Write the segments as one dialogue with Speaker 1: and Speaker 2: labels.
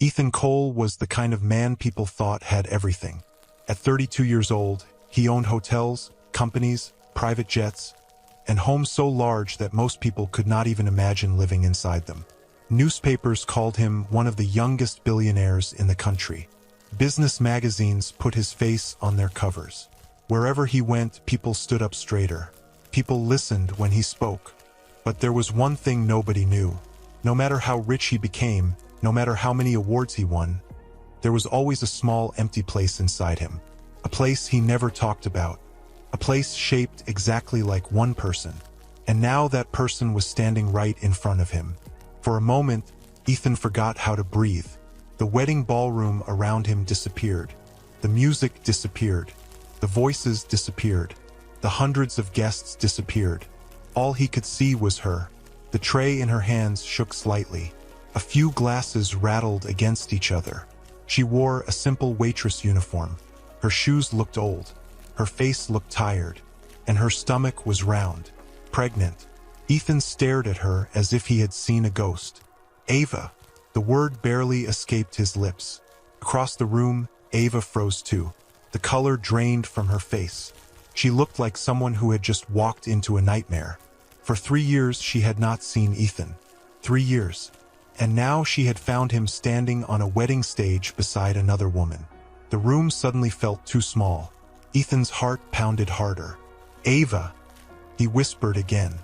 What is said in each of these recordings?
Speaker 1: Ethan Cole was the kind of man people thought had everything. At 32 years old, he owned hotels, companies, private jets, and homes so large that most people could not even imagine living inside them. Newspapers called him one of the youngest billionaires in the country. Business magazines put his face on their covers. Wherever he went, people stood up straighter. People listened when he spoke. But there was one thing nobody knew. No matter how rich he became, no matter how many awards he won, there was always a small empty place inside him. A place he never talked about. A place shaped exactly like one person. And now that person was standing right in front of him. For a moment, Ethan forgot how to breathe. The wedding ballroom around him disappeared. The music disappeared. The voices disappeared. The hundreds of guests disappeared. All he could see was her. The tray in her hands shook slightly. A few glasses rattled against each other. She wore a simple waitress uniform. Her shoes looked old. Her face looked tired. And her stomach was round, pregnant. Ethan stared at her as if he had seen a ghost. Ava. The word barely escaped his lips. Across the room, Ava froze too. The color drained from her face. She looked like someone who had just walked into a nightmare. For 3 years she had not seen Ethan. 3 years. And now she had found him standing on a wedding stage beside another woman. The room suddenly felt too small. Ethan's heart pounded harder. Ava, he whispered again.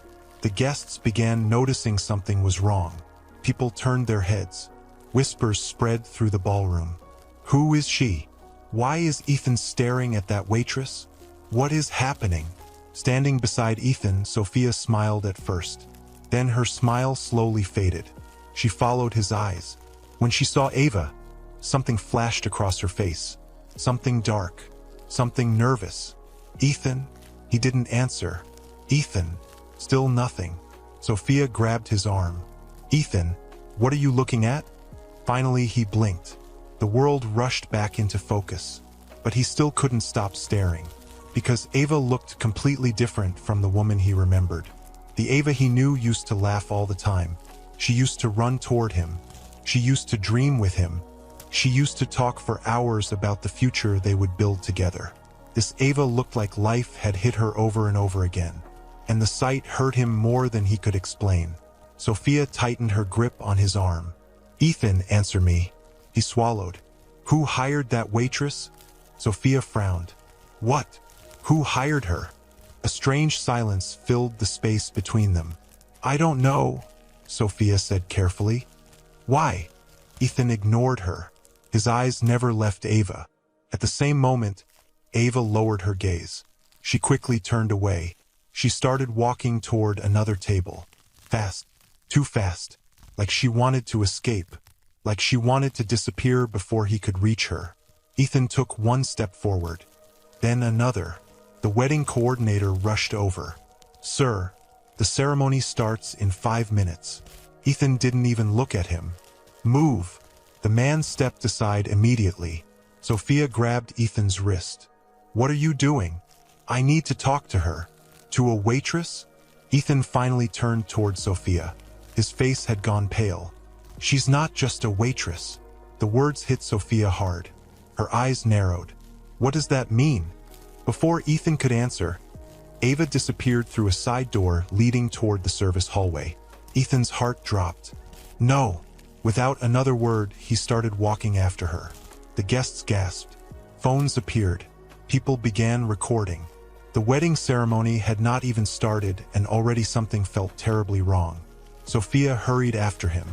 Speaker 1: The guests began noticing something was wrong. People turned their heads. Whispers spread through the ballroom. Who is she? Why is Ethan staring at that waitress? What is happening? Standing beside Ethan, Sophia smiled at first. Then her smile slowly faded. She followed his eyes. When she saw Ava, something flashed across her face. Something dark. Something nervous. Ethan? He didn't answer. Ethan? Still nothing. Sophia grabbed his arm. Ethan, what are you looking at? Finally he blinked. The world rushed back into focus. But he still couldn't stop staring. Because Ava looked completely different from the woman he remembered. The Ava he knew used to laugh all the time. She used to run toward him. She used to dream with him. She used to talk for hours about the future they would build together. This Ava looked like life had hit her over and over again. And the sight hurt him more than he could explain. Sophia tightened her grip on his arm. Ethan, answer me. He swallowed. Who hired that waitress? Sophia frowned. What? Who hired her? A strange silence filled the space between them. I don't know, Sophia said carefully. Why? Ethan ignored her. His eyes never left Ava. At the same moment, Ava lowered her gaze. She quickly turned away. She started walking toward another table. Fast. Too fast. Like she wanted to escape. Like she wanted to disappear before he could reach her. Ethan took one step forward. Then another. The wedding coordinator rushed over. Sir, the ceremony starts in 5 minutes. Ethan didn't even look at him. Move. The man stepped aside immediately. Sophia grabbed Ethan's wrist. What are you doing? I need to talk to her. To a waitress? Ethan finally turned toward Sophia. His face had gone pale. She's not just a waitress. The words hit Sophia hard. Her eyes narrowed. What does that mean? Before Ethan could answer, Ava disappeared through a side door leading toward the service hallway. Ethan's heart dropped. No. Without another word, he started walking after her. The guests gasped. Phones appeared. People began recording. The wedding ceremony had not even started, and already something felt terribly wrong. Sophia hurried after him.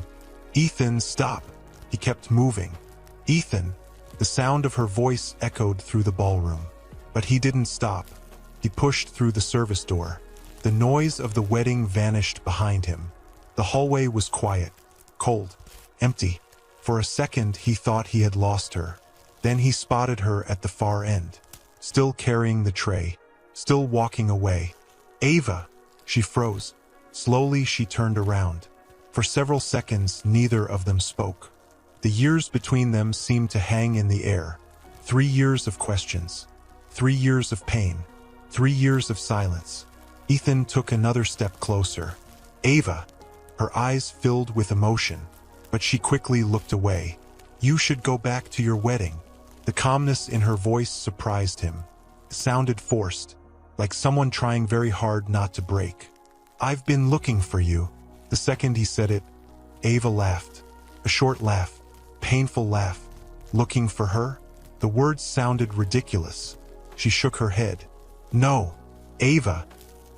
Speaker 1: Ethan, stop. He kept moving. Ethan. The sound of her voice echoed through the ballroom. But he didn't stop. He pushed through the service door. The noise of the wedding vanished behind him. The hallway was quiet, cold, empty. For a second he thought he had lost her. Then he spotted her at the far end, still carrying the tray, still walking away. Ava! She froze. Slowly she turned around. For several seconds neither of them spoke. The years between them seemed to hang in the air. 3 years of questions. 3 years of pain. 3 years of silence. Ethan took another step closer. Ava! Her eyes filled with emotion, but she quickly looked away. You should go back to your wedding. The calmness in her voice surprised him. It sounded forced, like someone trying very hard not to break. I've been looking for you. The second he said it, Ava laughed. A short laugh, painful laugh. Looking for her? The words sounded ridiculous. She shook her head. No, Ava,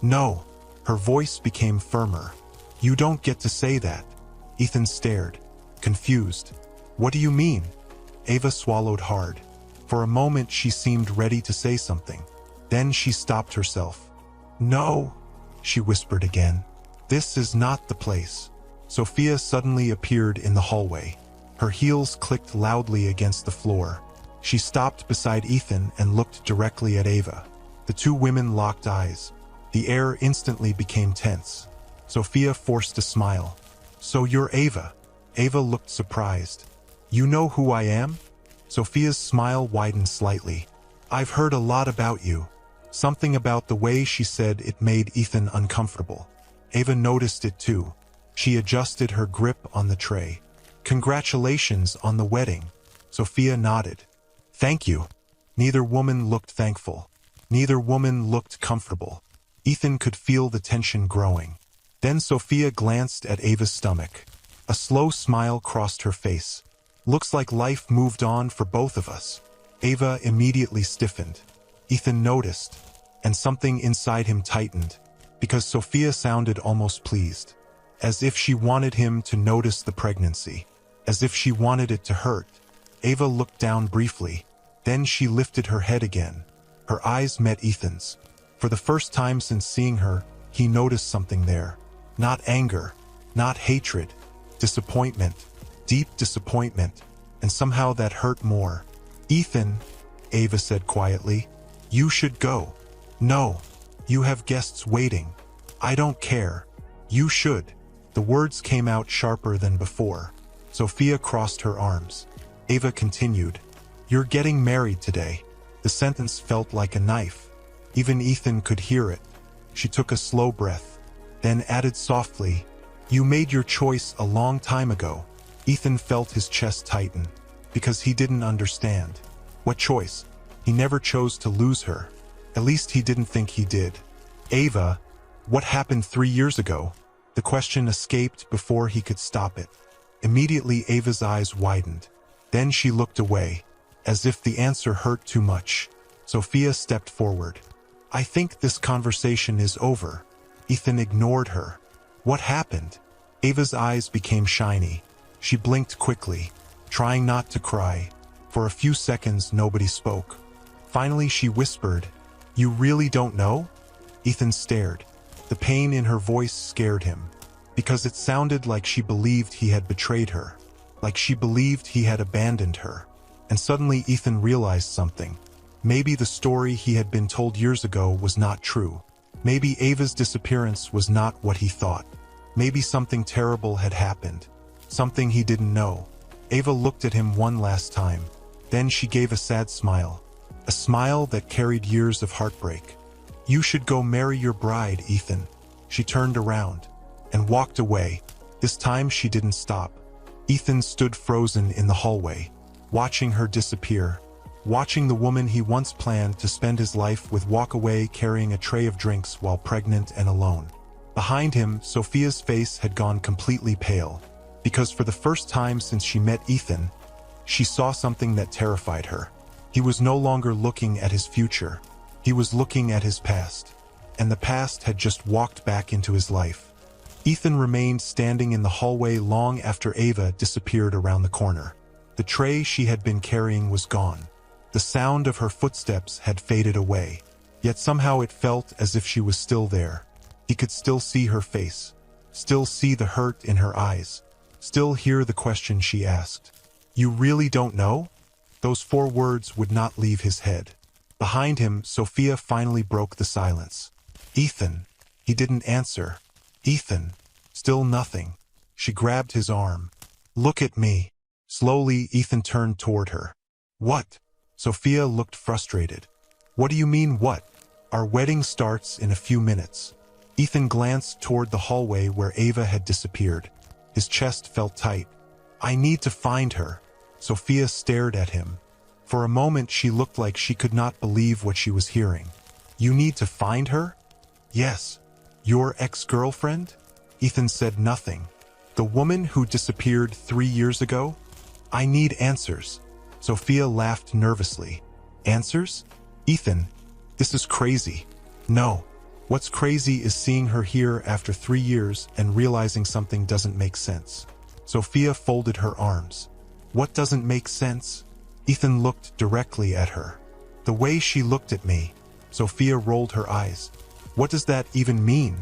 Speaker 1: no. Her voice became firmer. You don't get to say that. Ethan stared, confused. What do you mean? Ava swallowed hard. For a moment she seemed ready to say something. Then she stopped herself. No, she whispered again. This is not the place. Sophia suddenly appeared in the hallway. Her heels clicked loudly against the floor. She stopped beside Ethan and looked directly at Ava. The two women locked eyes. The air instantly became tense. Sophia forced a smile. So you're Ava? Ava looked surprised. You know who I am? Sophia's smile widened slightly. I've heard a lot about you. Something about the way she said it made Ethan uncomfortable. Ava noticed it too. She adjusted her grip on the tray. Congratulations on the wedding. Sophia nodded. Thank you. Neither woman looked thankful. Neither woman looked comfortable. Ethan could feel the tension growing. Then Sophia glanced at Ava's stomach. A slow smile crossed her face. Looks like life moved on for both of us. Ava immediately stiffened. Ethan noticed, and something inside him tightened, because Sophia sounded almost pleased. As if she wanted him to notice the pregnancy. As if she wanted it to hurt. Ava looked down briefly. Then she lifted her head again. Her eyes met Ethan's. For the first time since seeing her, he noticed something there. Not anger, not hatred, disappointment, deep disappointment, and somehow that hurt more. Ethan, Ava said quietly, you should go. No, you have guests waiting. I don't care. You should. The words came out sharper than before. Sophia crossed her arms. Ava continued, you're getting married today. The sentence felt like a knife. Even Ethan could hear it. She took a slow breath, then added softly, you made your choice a long time ago. Ethan felt his chest tighten, because he didn't understand. What choice? He never chose to lose her. At least he didn't think he did. Ava, what happened 3 years ago? The question escaped before he could stop it. Immediately Ava's eyes widened. Then she looked away, as if the answer hurt too much. Sophia stepped forward. I think this conversation is over. Ethan ignored her. What happened? Ava's eyes became shiny. She blinked quickly, trying not to cry. For a few seconds nobody spoke. Finally she whispered, you really don't know? Ethan stared. The pain in her voice scared him, because it sounded like she believed he had betrayed her, like she believed he had abandoned her. And suddenly Ethan realized something. Maybe the story he had been told years ago was not true. Maybe Ava's disappearance was not what he thought. Maybe something terrible had happened. Something he didn't know. Ava looked at him one last time. Then she gave a sad smile. A smile that carried years of heartbreak. You should go marry your bride, Ethan. She turned around and walked away. This time she didn't stop. Ethan stood frozen in the hallway, watching her disappear. Watching the woman he once planned to spend his life with walk away carrying a tray of drinks while pregnant and alone. Behind him, Sophia's face had gone completely pale, because for the first time since she met Ethan, she saw something that terrified her. He was no longer looking at his future. He was looking at his past, and the past had just walked back into his life. Ethan remained standing in the hallway long after Ava disappeared around the corner. The tray she had been carrying was gone. The sound of her footsteps had faded away, yet somehow it felt as if she was still there. He could still see her face, still see the hurt in her eyes, still hear the question she asked. You really don't know? Those 4 words would not leave his head. Behind him, Sophia finally broke the silence. Ethan. He didn't answer. Ethan. Still nothing. She grabbed his arm. Look at me. Slowly, Ethan turned toward her. What? Sophia looked frustrated. What do you mean what? Our wedding starts in a few minutes. Ethan glanced toward the hallway where Ava had disappeared. His chest felt tight. I need to find her. Sophia stared at him. For a moment she looked like she could not believe what she was hearing. You need to find her? Yes. Your ex-girlfriend? Ethan said nothing. The woman who disappeared 3 years ago? I need answers. Sophia laughed nervously. Answers? Ethan, this is crazy. No. What's crazy is seeing her here after 3 years and realizing something doesn't make sense. Sophia folded her arms. What doesn't make sense? Ethan looked directly at her. The way she looked at me. Sophia rolled her eyes. What does that even mean?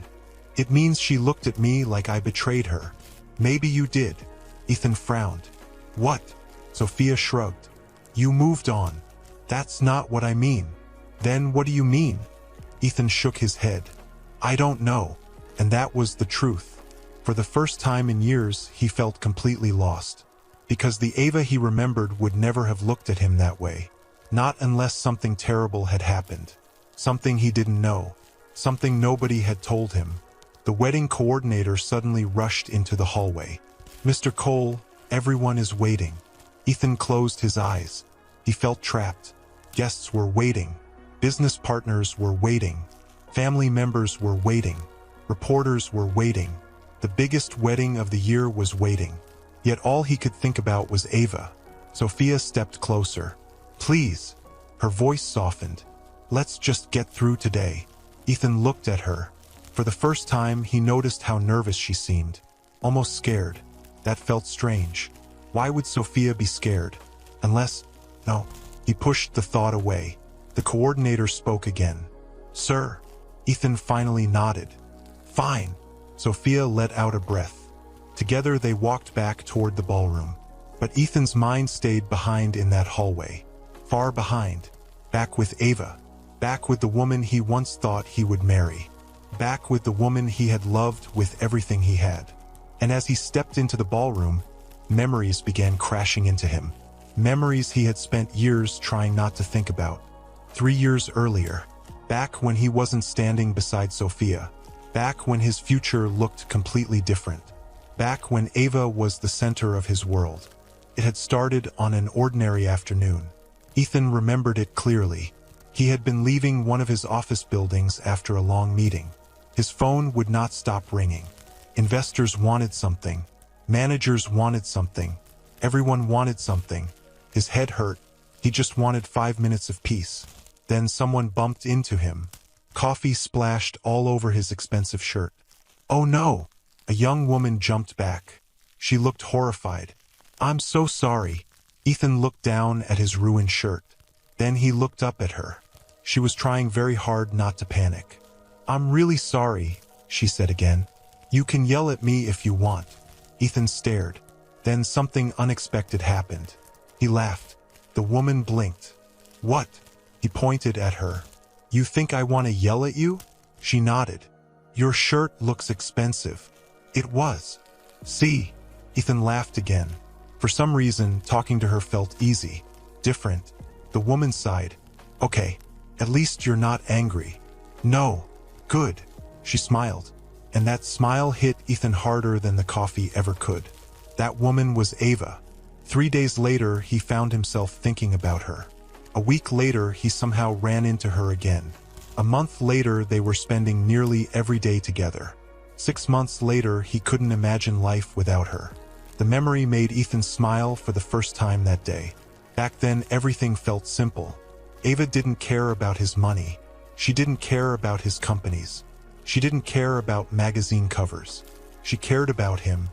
Speaker 1: It means she looked at me like I betrayed her. Maybe you did. Ethan frowned. What? Sophia shrugged. You moved on. That's not what I mean. Then what do you mean? Ethan shook his head. I don't know. And that was the truth. For the first time in years, he felt completely lost. Because the Ava he remembered would never have looked at him that way. Not unless something terrible had happened. Something he didn't know. Something nobody had told him. The wedding coordinator suddenly rushed into the hallway. Mr. Cole, everyone is waiting. Ethan closed his eyes. He felt trapped. Guests were waiting. Business partners were waiting. Family members were waiting. Reporters were waiting. The biggest wedding of the year was waiting. Yet all he could think about was Ava. Sophia stepped closer. Please. Her voice softened. Let's just get through today. Ethan looked at her. For the first time, he noticed how nervous she seemed. Almost scared. That felt strange. Why would Sophia be scared? Unless... No. He pushed the thought away. The coordinator spoke again. Sir. Ethan finally nodded. Fine. Sophia let out a breath. Together they walked back toward the ballroom. But Ethan's mind stayed behind in that hallway. Far behind. Back with Ava. Back with the woman he once thought he would marry. Back with the woman he had loved with everything he had. And as he stepped into the ballroom, memories began crashing into him. Memories he had spent years trying not to think about. 3 years earlier. Back when he wasn't standing beside Sophia. Back when his future looked completely different. Back when Ava was the center of his world. It had started on an ordinary afternoon. Ethan remembered it clearly. He had been leaving one of his office buildings after a long meeting. His phone would not stop ringing. Investors wanted something. Managers wanted something. Everyone wanted something. His head hurt. He just wanted 5 minutes of peace. Then someone bumped into him. Coffee splashed all over his expensive shirt. Oh no! A young woman jumped back. She looked horrified. I'm so sorry. Ethan looked down at his ruined shirt. Then he looked up at her. She was trying very hard not to panic. I'm really sorry, she said again. You can yell at me if you want. Ethan stared. Then something unexpected happened. He laughed. The woman blinked. What? He pointed at her. You think I want to yell at you? She nodded. Your shirt looks expensive. It was. See? Ethan laughed again. For some reason, talking to her felt easy. Different. The woman sighed. Okay. At least you're not angry. No. Good. She smiled. And that smile hit Ethan harder than the coffee ever could. That woman was Ava. 3 days later, he found himself thinking about her. A week later, he somehow ran into her again. A month later, they were spending nearly every day together. 6 months later, he couldn't imagine life without her. The memory made Ethan smile for the first time that day. Back then, everything felt simple. Ava didn't care about his money. She didn't care about his companies. She didn't care about magazine covers. She cared about him,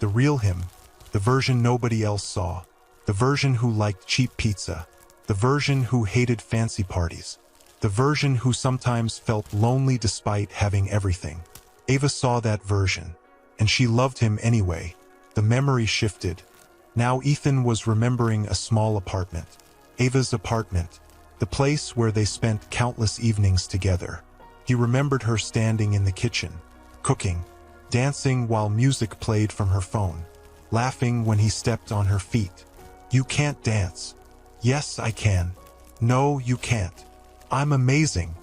Speaker 1: the real him, the version nobody else saw, the version who liked cheap pizza, the version who hated fancy parties, the version who sometimes felt lonely despite having everything. Ava saw that version, and she loved him anyway. The memory shifted. Now Ethan was remembering a small apartment. Ava's apartment. The place where they spent countless evenings together. He remembered her standing in the kitchen, cooking, dancing while music played from her phone, laughing when he stepped on her feet. You can't dance. Yes, I can. No, you can't. I'm amazing.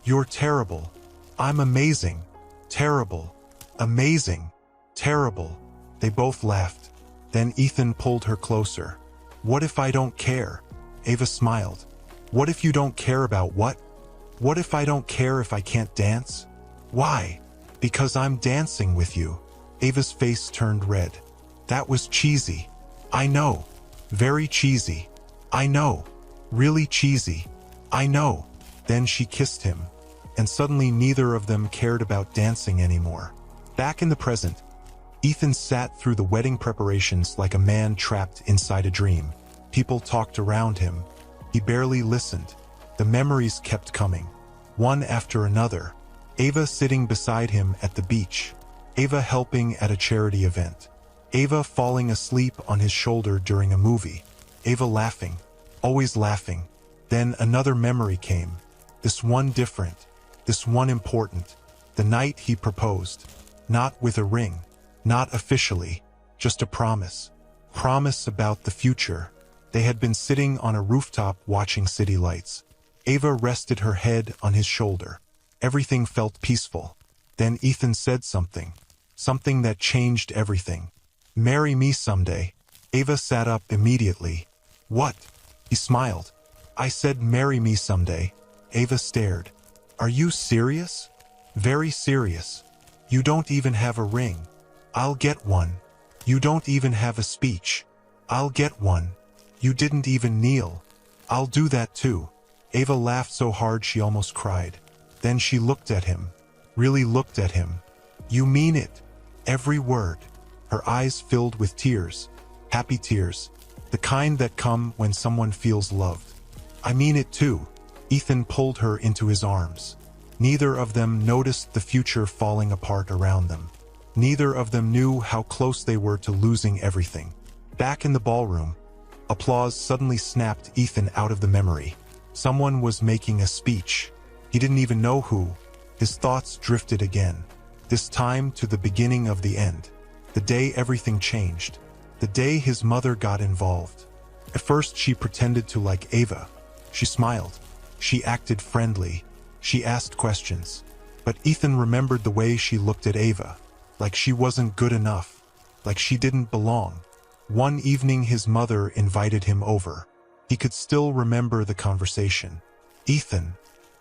Speaker 1: You're terrible. I'm amazing. Terrible. Amazing. Terrible. They both laughed. Then Ethan pulled her closer. What if I don't care? Ava smiled. What if you don't care about what? What if I don't care if I can't dance? Why? Because I'm dancing with you. Ava's face turned red. That was cheesy. I know. Very cheesy. I know. Really cheesy. I know. Then she kissed him. And suddenly neither of them cared about dancing anymore. Back in the present, Ethan sat through the wedding preparations like a man trapped inside a dream. People talked around him. He barely listened. The memories kept coming, one after another. Ava sitting beside him at the beach. Ava helping at a charity event. Ava falling asleep on his shoulder during a movie. Ava laughing, always laughing. Then another memory came. This one different. This one important. The night he proposed. Not with a ring. Not officially. Just a promise. Promise about the future. They had been sitting on a rooftop watching city lights. Ava rested her head on his shoulder. Everything felt peaceful. Then Ethan said something. Something that changed everything. Marry me someday. Ava sat up immediately. What? He smiled. I said marry me someday. Ava stared. Are you serious? Very serious. You don't even have a ring. I'll get one. You don't even have a speech. I'll get one. You didn't even kneel. I'll do that too. Ava laughed so hard she almost cried. Then she looked at him. Really looked at him. You mean it? Every word. Her eyes filled with tears. Happy tears. The kind that come when someone feels loved. I mean it too. Ethan pulled her into his arms. Neither of them noticed the future falling apart around them. Neither of them knew how close they were to losing everything. Back in the ballroom, applause suddenly snapped Ethan out of the memory. Someone was making a speech. He didn't even know who. His thoughts drifted again. This time to the beginning of the end. The day everything changed. The day his mother got involved. At first she pretended to like Ava. She smiled. She acted friendly. She asked questions. But Ethan remembered the way she looked at Ava. Like she wasn't good enough. Like she didn't belong. One evening his mother invited him over. He could still remember the conversation. Ethan.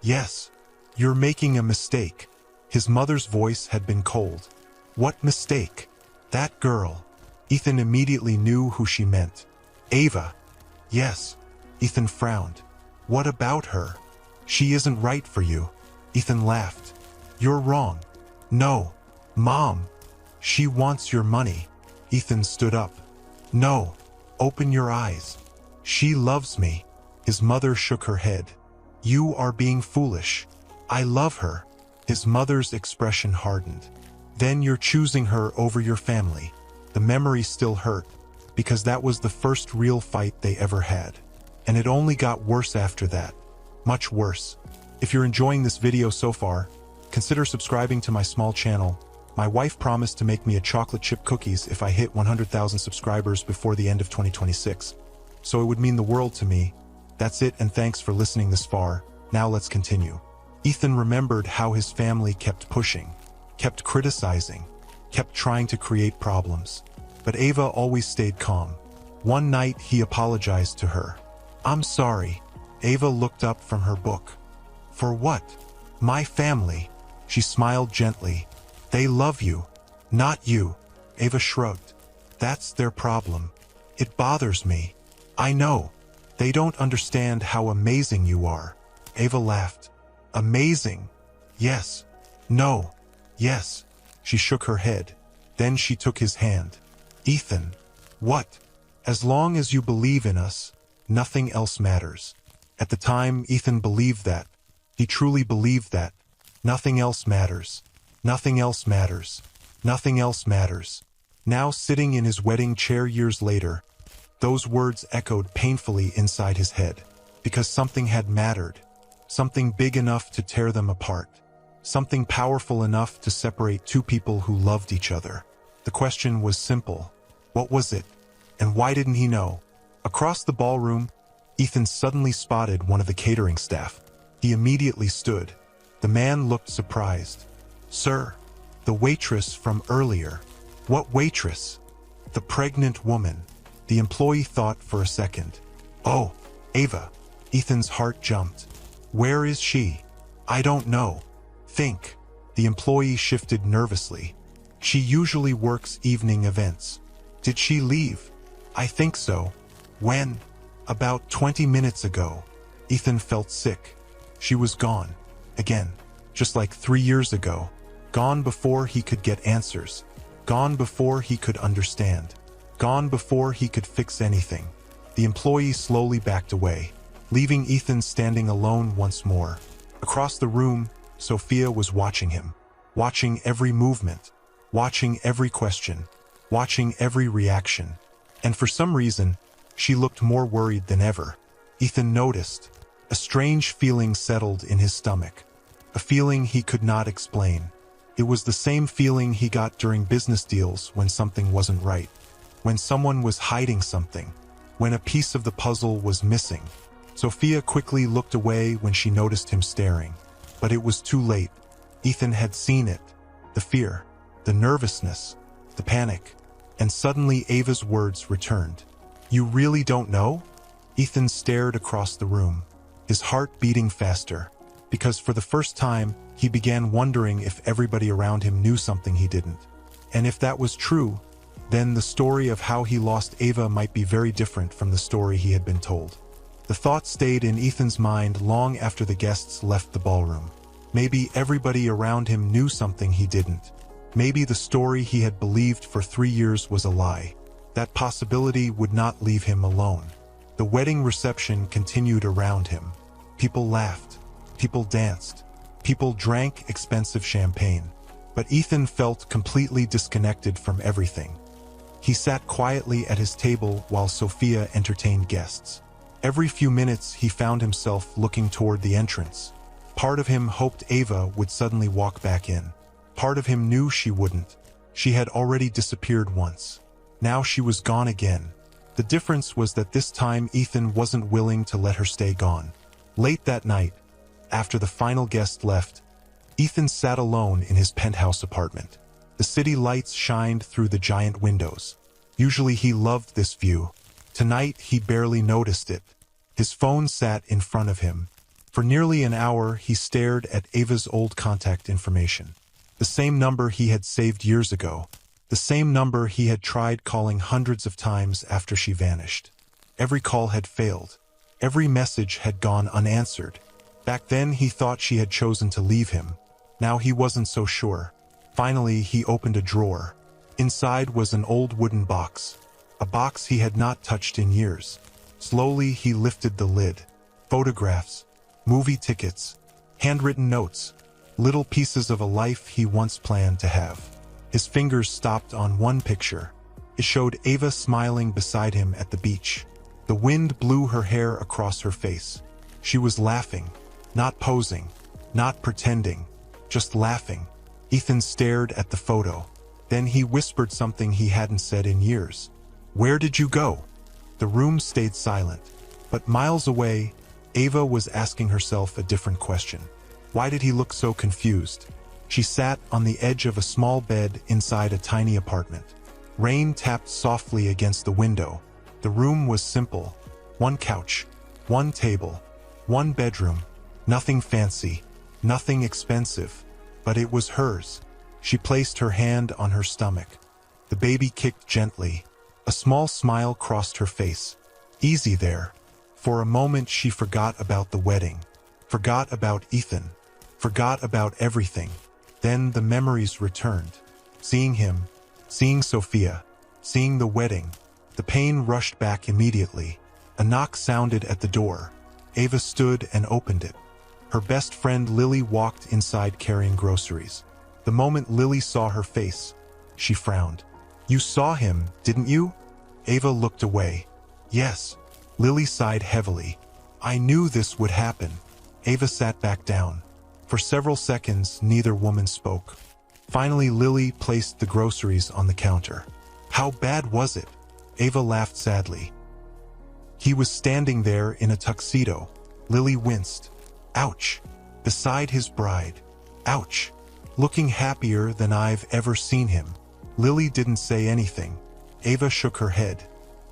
Speaker 1: Yes. You're making a mistake. His mother's voice had been cold. What mistake? That girl. Ethan immediately knew who she meant. Ava. Yes. Ethan frowned. What about her? She isn't right for you. Ethan laughed. You're wrong. No. Mom. She wants your money. Ethan stood up. No. Open your eyes. She loves me. His mother shook her head. You are being foolish. I love her. His mother's expression hardened. Then you're choosing her over your family. The memory still hurt, because that was the first real fight they ever had. And it only got worse after that. Much worse. If you're enjoying this video so far, consider subscribing to my small channel. My wife promised to make me a chocolate chip cookies if I hit 100,000 subscribers before the end of 2026. So it would mean the world to me. That's it, and thanks for listening this far. Now let's continue. Ethan remembered how his family kept pushing, kept criticizing, kept trying to create problems. But Ava always stayed calm. One night he apologized to her. I'm sorry. Ava looked up from her book. For what? My family. She smiled gently. They love you. Not you. Ava shrugged. That's their problem. It bothers me. I know. They don't understand how amazing you are. Ava laughed. Amazing? Yes. No. Yes. She shook her head. Then she took his hand. Ethan. What? As long as you believe in us, nothing else matters. At the time, Ethan believed that. He truly believed that. Nothing else matters. Nothing else matters. Nothing else matters. Now sitting in his wedding chair years later, those words echoed painfully inside his head, because something had mattered. Something big enough to tear them apart. Something powerful enough to separate two people who loved each other. The question was simple. What was it? And why didn't he know? Across the ballroom, Ethan suddenly spotted one of the catering staff. He immediately stood. The man looked surprised. Sir, the waitress from earlier. What waitress? The pregnant woman. The employee thought for a second. "Oh, Ava." Ethan's heart jumped. "Where is she?" "I don't know." "Think." The employee shifted nervously. "She usually works evening events." "Did she leave?" "I think so." "When?" "About 20 minutes ago." Ethan felt sick. She was gone. Again. Just like 3 years ago. Gone before he could get answers. Gone before he could understand. Gone before he could fix anything. The employee slowly backed away, leaving Ethan standing alone once more. Across the room, Sophia was watching him. Watching every movement. Watching every question. Watching every reaction. And for some reason, she looked more worried than ever. Ethan noticed. A strange feeling settled in his stomach. A feeling he could not explain. It was the same feeling he got during business deals when something wasn't right. When someone was hiding something. When a piece of the puzzle was missing. Sophia quickly looked away when she noticed him staring. But it was too late. Ethan had seen it. The fear. The nervousness. The panic. And suddenly Ava's words returned. "You really don't know?" Ethan stared across the room, his heart beating faster, because for the first time, he began wondering if everybody around him knew something he didn't. And if that was true, then the story of how he lost Ava might be very different from the story he had been told. The thought stayed in Ethan's mind long after the guests left the ballroom. Maybe everybody around him knew something he didn't. Maybe the story he had believed for 3 years was a lie. That possibility would not leave him alone. The wedding reception continued around him. People laughed. People danced. People drank expensive champagne. But Ethan felt completely disconnected from everything. He sat quietly at his table while Sophia entertained guests. Every few minutes he found himself looking toward the entrance. Part of him hoped Ava would suddenly walk back in. Part of him knew she wouldn't. She had already disappeared once. Now she was gone again. The difference was that this time Ethan wasn't willing to let her stay gone. Late that night, after the final guest left, Ethan sat alone in his penthouse apartment. The city lights shined through the giant windows. Usually he loved this view. Tonight he barely noticed it. His phone sat in front of him. For nearly an hour he stared at Ava's old contact information. The same number he had saved years ago. The same number he had tried calling hundreds of times after she vanished. Every call had failed. Every message had gone unanswered. Back then he thought she had chosen to leave him. Now he wasn't so sure. Finally he opened a drawer. Inside was an old wooden box. A box he had not touched in years. Slowly he lifted the lid. Photographs. Movie tickets. Handwritten notes. Little pieces of a life he once planned to have. His fingers stopped on one picture. It showed Ava smiling beside him at the beach. The wind blew her hair across her face. She was laughing, not posing, not pretending, just laughing. Ethan stared at the photo. Then he whispered something he hadn't said in years. "Where did you go?" The room stayed silent. But miles away, Ava was asking herself a different question. Why did he look so confused? She sat on the edge of a small bed inside a tiny apartment. Rain tapped softly against the window. The room was simple. One couch, one table, one bedroom. Nothing fancy, nothing expensive. But it was hers. She placed her hand on her stomach. The baby kicked gently. A small smile crossed her face. Easy there. For a moment she forgot about the wedding. Forgot about Ethan. Forgot about everything. Then the memories returned. Seeing him, seeing Sophia, seeing the wedding. The pain rushed back immediately. A knock sounded at the door. Ava stood and opened it. Her best friend Lily walked inside carrying groceries. The moment Lily saw her face, she frowned. "You saw him, didn't you?" Ava looked away. "Yes." Lily sighed heavily. "I knew this would happen." Ava sat back down. For several seconds, neither woman spoke. Finally, Lily placed the groceries on the counter. "How bad was it?" Ava laughed sadly. "He was standing there in a tuxedo." Lily winced. "Ouch." "Beside his bride." "Ouch." "Looking happier than I've ever seen him." Lily didn't say anything. Ava shook her head.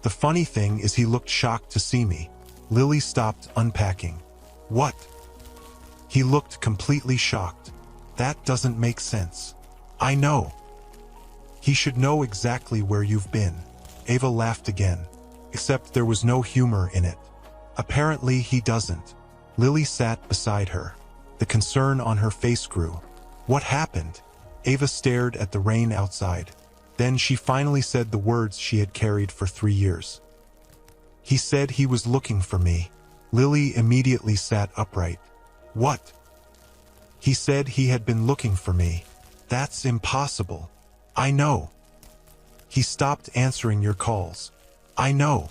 Speaker 1: The funny thing is he looked shocked to see me. Lily stopped unpacking. What? He looked completely shocked. That doesn't make sense. I know. He should know exactly where you've been. Ava laughed again, except there was no humor in it. Apparently he doesn't. Lily sat beside her. The concern on her face grew. What happened? Ava stared at the rain outside. Then she finally said the words she had carried for 3 years. He said he was looking for me. Lily immediately sat upright. What? He said he had been looking for me. That's impossible. I know. He stopped answering your calls. I know.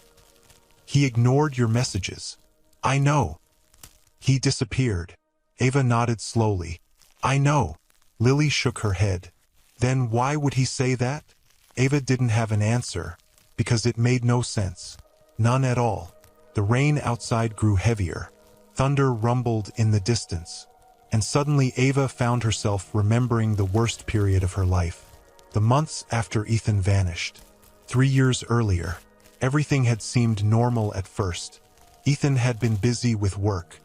Speaker 1: He ignored your messages. I know. He disappeared. Ava nodded slowly. I know. Lily shook her head. Then why would he say that? Ava didn't have an answer, because it made no sense. None at all. The rain outside grew heavier. Thunder rumbled in the distance. And suddenly Ava found herself remembering the worst period of her life. The months after Ethan vanished. 3 years earlier. Everything had seemed normal at first. Ethan had been busy with work.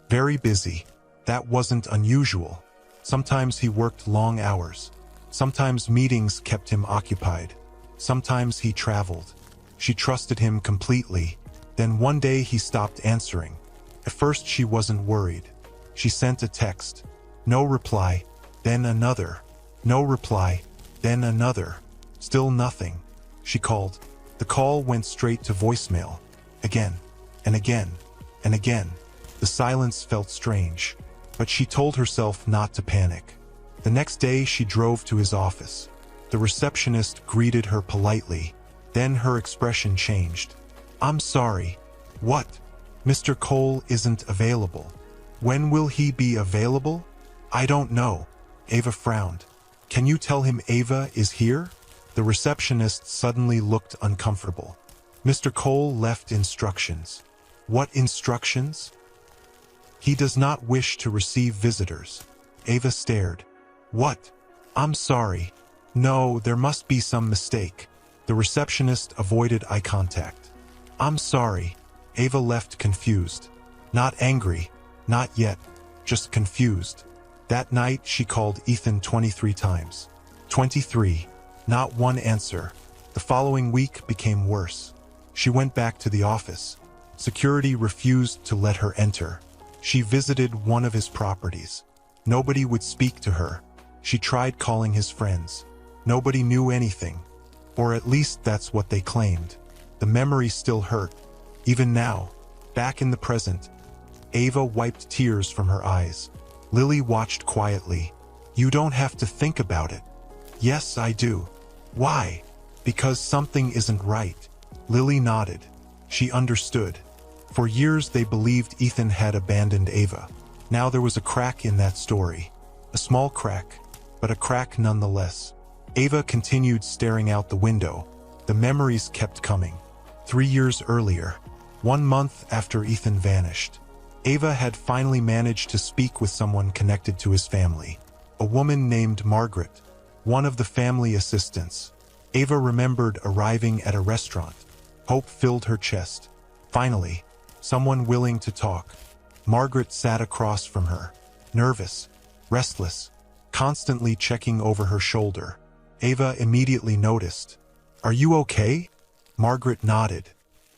Speaker 1: Very busy. That wasn't unusual. Sometimes he worked long hours. Sometimes meetings kept him occupied. Sometimes he traveled. She trusted him completely. Then one day he stopped answering. At first she wasn't worried. She sent a text. No reply. Then another. No reply. Then another. Still nothing. She called. The call went straight to voicemail. Again. And again. And again. The silence felt strange. But she told herself not to panic. The next day she drove to his office. The receptionist greeted her politely. Then her expression changed. I'm sorry. What? Mr. Cole isn't available. When will he be available? I don't know. Ava frowned. Can you tell him Ava is here? The receptionist suddenly looked uncomfortable. Mr. Cole left instructions. What instructions? He does not wish to receive visitors. Ava stared. What? I'm sorry. No, there must be some mistake. The receptionist avoided eye contact. I'm sorry. Ava left confused. Not angry. Not yet. Just confused. That night she called Ethan 23 times. 23. Not one answer. The following week became worse. She went back to the office. Security refused to let her enter. She visited one of his properties. Nobody would speak to her. She tried calling his friends. Nobody knew anything. Or at least that's what they claimed. The memory still hurt. Even now, back in the present. Ava wiped tears from her eyes. Lily watched quietly. You don't have to think about it. Yes, I do. Why? Because something isn't right. Lily nodded. She understood. For years they believed Ethan had abandoned Ava. Now there was a crack in that story. A small crack, but a crack nonetheless. Ava continued staring out the window. The memories kept coming. 3 years earlier, 1 month after Ethan vanished, Ava had finally managed to speak with someone connected to his family. A woman named Margaret, one of the family assistants. Ava remembered arriving at a restaurant. Hope filled her chest. Finally, someone willing to talk. Margaret sat across from her, nervous, restless, constantly checking over her shoulder. Ava immediately noticed. Are you okay? Margaret nodded.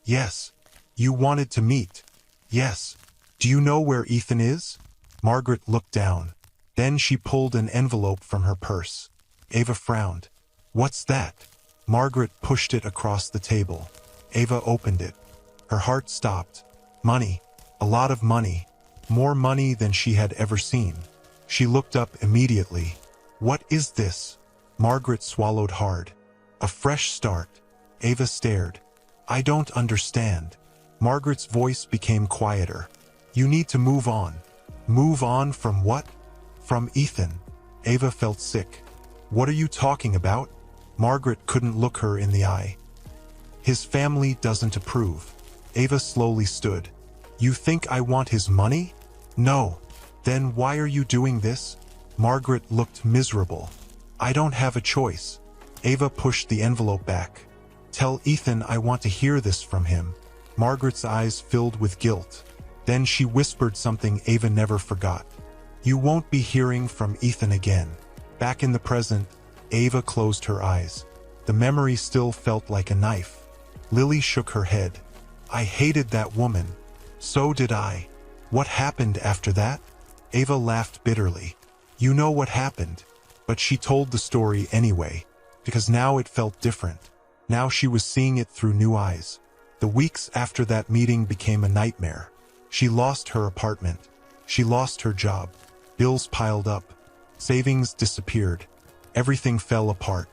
Speaker 1: Yes. You wanted to meet. Yes. Do you know where Ethan is? Margaret looked down. Then she pulled an envelope from her purse. Ava frowned. What's that? Margaret pushed it across the table. Ava opened it. Her heart stopped. Money. A lot of money. More money than she had ever seen. She looked up immediately. What is this? Margaret swallowed hard. A fresh start. Ava stared. I don't understand. Margaret's voice became quieter. You need to move on. Move on from what? From Ethan. Ava felt sick. What are you talking about? Margaret couldn't look her in the eye. His family doesn't approve. Ava slowly stood. You think I want his money? No. Then why are you doing this? Margaret looked miserable. I don't have a choice. Ava pushed the envelope back. Tell Ethan I want to hear this from him." Margaret's eyes filled with guilt. Then she whispered something Ava never forgot. "You won't be hearing from Ethan again." Back in the present, Ava closed her eyes. The memory still felt like a knife. Lily shook her head. "I hated that woman." "So did I." "What happened after that?" Ava laughed bitterly. "You know what happened." But she told the story anyway, because now it felt different. Now she was seeing it through new eyes. The weeks after that meeting became a nightmare. She lost her apartment. She lost her job. Bills piled up. Savings disappeared. Everything fell apart.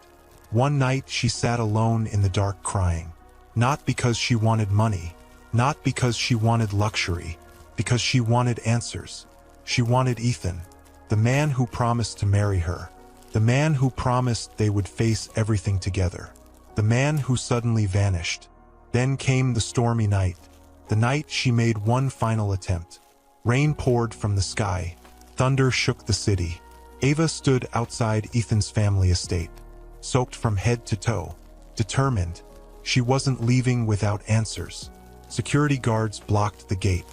Speaker 1: One night she sat alone in the dark crying. Not because she wanted money. Not because she wanted luxury. Because she wanted answers. She wanted Ethan. The man who promised to marry her. The man who promised they would face everything together. The man who suddenly vanished. Then came the stormy night. The night she made one final attempt. Rain poured from the sky. Thunder shook the city. Ava stood outside Ethan's family estate, soaked from head to toe, determined. She wasn't leaving without answers. Security guards blocked the gate.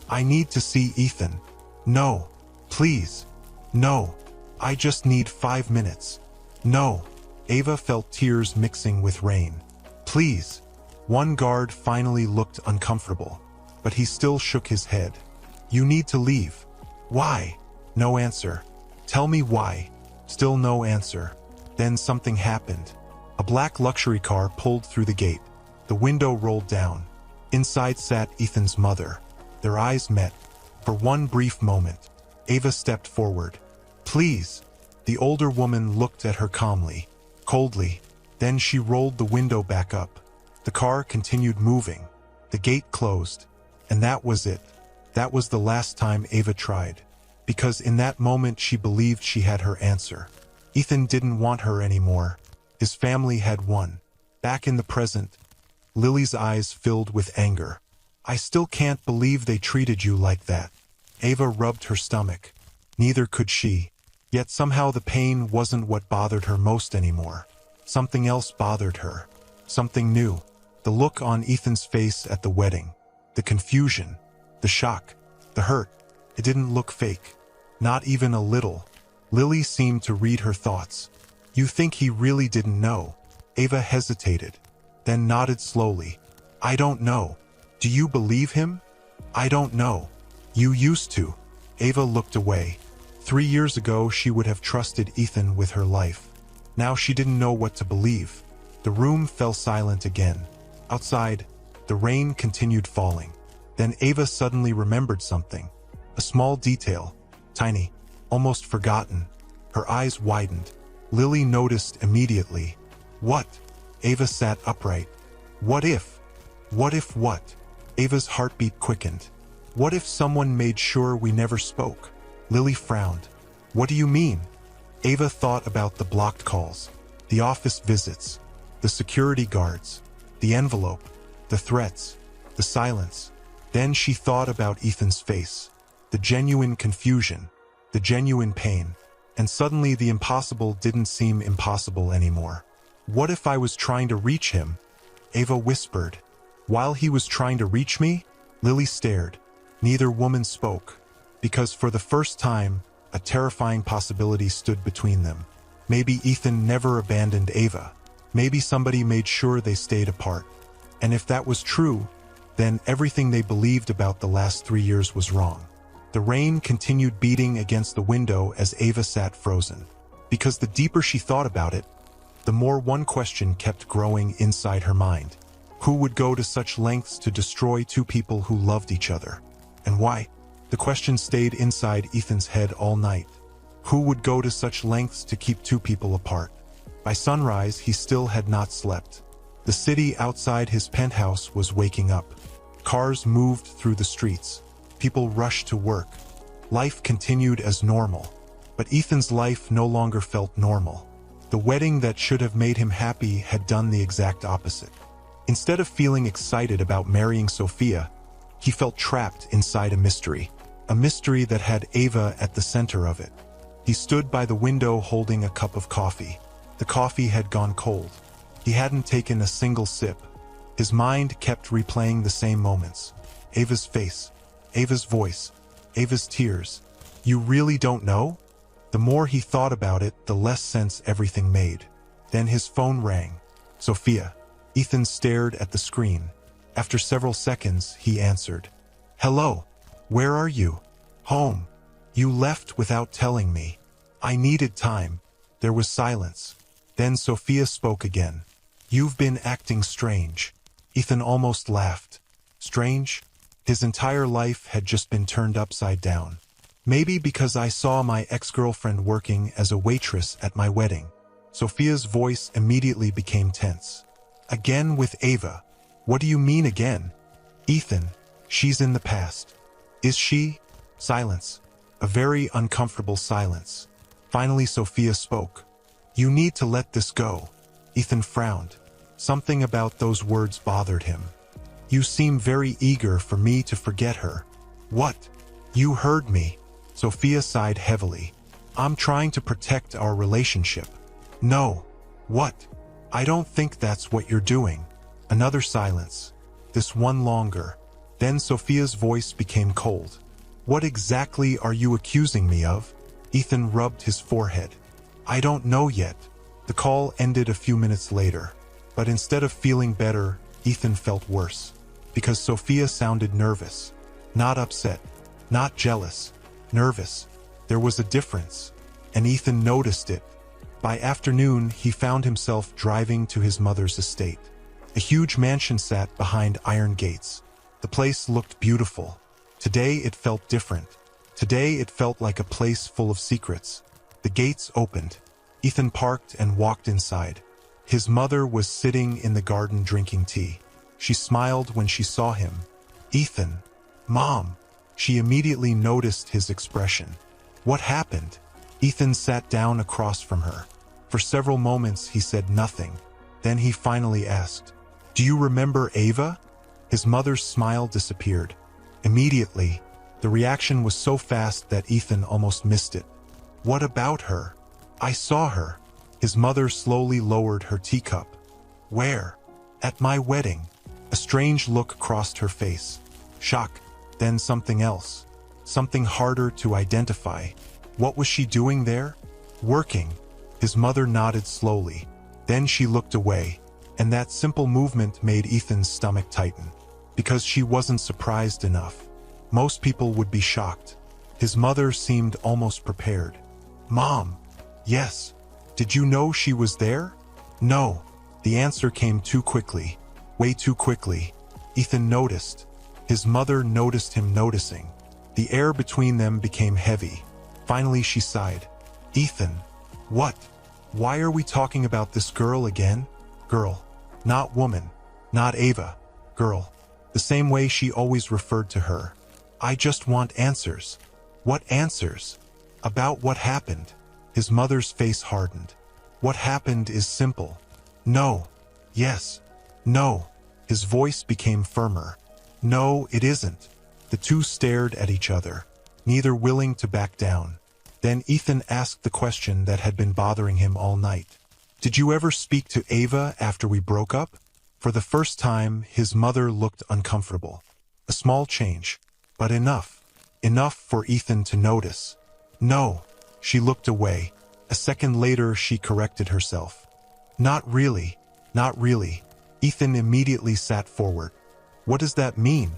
Speaker 1: "I need to see Ethan." "No. Please. No. I just need 5 minutes." "No." Ava felt tears mixing with rain. "Please." One guard finally looked uncomfortable, but he still shook his head. "You need to leave." "Why?" No answer. "Tell me why." Still no answer. Then something happened. A black luxury car pulled through the gate. The window rolled down. Inside sat Ethan's mother. Their eyes met. For one brief moment, Ava stepped forward. "Please." The older woman looked at her calmly, coldly. Then she rolled the window back up. The car continued moving. The gate closed. And that was it. That was the last time Ava tried. Because in that moment she believed she had her answer. Ethan didn't want her anymore. His family had won. Back in the present, Lily's eyes filled with anger. "I still can't believe they treated you like that." Ava rubbed her stomach. Neither could she. Yet somehow the pain wasn't what bothered her most anymore. Something else bothered her. Something new. The look on Ethan's face at the wedding. The confusion. The shock. The hurt. It didn't look fake. Not even a little. Lily seemed to read her thoughts. "You think he really didn't know?" Ava hesitated, then nodded slowly. "I don't know." "Do you believe him?" "I don't know." "You used to." Ava looked away. 3 years ago she would have trusted Ethan with her life. Now she didn't know what to believe. The room fell silent again. Outside, the rain continued falling. Then Ava suddenly remembered something. A small detail, tiny, almost forgotten. Her eyes widened. Lily noticed immediately. "What?" Ava sat upright. "What if?" "What if what?" Ava's heartbeat quickened. "What if someone made sure we never spoke?" Lily frowned. "What do you mean?" Ava thought about the blocked calls, the office visits, the security guards, the envelope, the threats, the silence. Then she thought about Ethan's face, the genuine confusion, the genuine pain, and suddenly the impossible didn't seem impossible anymore. "What if I was trying to reach him?" Ava whispered. "While he was trying to reach me?" Lily stared. Neither woman spoke, because for the first time, a terrifying possibility stood between them. Maybe Ethan never abandoned Ava. Maybe somebody made sure they stayed apart. And if that was true, then everything they believed about the last 3 years was wrong. The rain continued beating against the window as Ava sat frozen. Because the deeper she thought about it, the more one question kept growing inside her mind. Who would go to such lengths to destroy two people who loved each other? And why? The question stayed inside Ethan's head all night. Who would go to such lengths to keep two people apart? By sunrise, he still had not slept. The city outside his penthouse was waking up. Cars moved through the streets. People rushed to work. Life continued as normal. But Ethan's life no longer felt normal. The wedding that should have made him happy had done the exact opposite. Instead of feeling excited about marrying Sophia, he felt trapped inside a mystery that had Ava at the center of it. He stood by the window holding a cup of coffee. The coffee had gone cold. He hadn't taken a single sip. His mind kept replaying the same moments. Ava's face, Ava's voice, Ava's tears. You really don't know? The more he thought about it, the less sense everything made. Then his phone rang. Sophia. Ethan stared at the screen. After several seconds, he answered. Hello. Where are you? Home. You left without telling me. I needed time. There was silence. Then Sophia spoke again. You've been acting strange. Ethan almost laughed. Strange? His entire life had just been turned upside down. Maybe because I saw my ex-girlfriend working as a waitress at my wedding. Sophia's voice immediately became tense. Again with Ava. What do you mean again? Ethan, she's in the past. Is she? Silence. A very uncomfortable silence. Finally Sophia spoke. You need to let this go. Ethan frowned. Something about those words bothered him. You seem very eager for me to forget her. What? You heard me. Sophia sighed heavily. I'm trying to protect our relationship. No. What? I don't think that's what you're doing. Another silence. This one longer. Then Sophia's voice became cold. What exactly are you accusing me of? Ethan rubbed his forehead. I don't know yet. The call ended a few minutes later. But instead of feeling better, Ethan felt worse. Because Sophia sounded nervous. Not upset. Not jealous. Nervous. There was a difference. And Ethan noticed it. By afternoon, he found himself driving to his mother's estate. A huge mansion sat behind iron gates. The place looked beautiful. Today it felt different. Today it felt like a place full of secrets. The gates opened. Ethan parked and walked inside. His mother was sitting in the garden drinking tea. She smiled when she saw him. Ethan. Mom. She immediately noticed his expression. What happened? Ethan sat down across from her. For several moments he said nothing. Then he finally asked, Do you remember Ava? His mother's smile disappeared. Immediately, the reaction was so fast that Ethan almost missed it. What about her? I saw her. His mother slowly lowered her teacup. Where? At my wedding. A strange look crossed her face. Shock, then something else. Something harder to identify. What was she doing there? Working. His mother nodded slowly. Then she looked away, and that simple movement made Ethan's stomach tighten. Because she wasn't surprised enough. Most people would be shocked. His mother seemed almost prepared. Mom. Yes. Did you know she was there? No. The answer came too quickly. Way too quickly. Ethan noticed. His mother noticed him noticing. The air between them became heavy. Finally she sighed. Ethan. What? Why are we talking about this girl again? Girl. Not woman. Not Ava. Girl. The same way she always referred to her. I just want answers. What answers? About what happened? His mother's face hardened. What happened is simple. No. Yes. No. His voice became firmer. No, it isn't. The two stared at each other, neither willing to back down. Then Ethan asked the question that had been bothering him all night. Did you ever speak to Ava after we broke up? For the first time, his mother looked uncomfortable. A small change, but enough. Enough for Ethan to notice. No. She looked away. A second later, she corrected herself. Not really. Not really. Ethan immediately sat forward. What does that mean?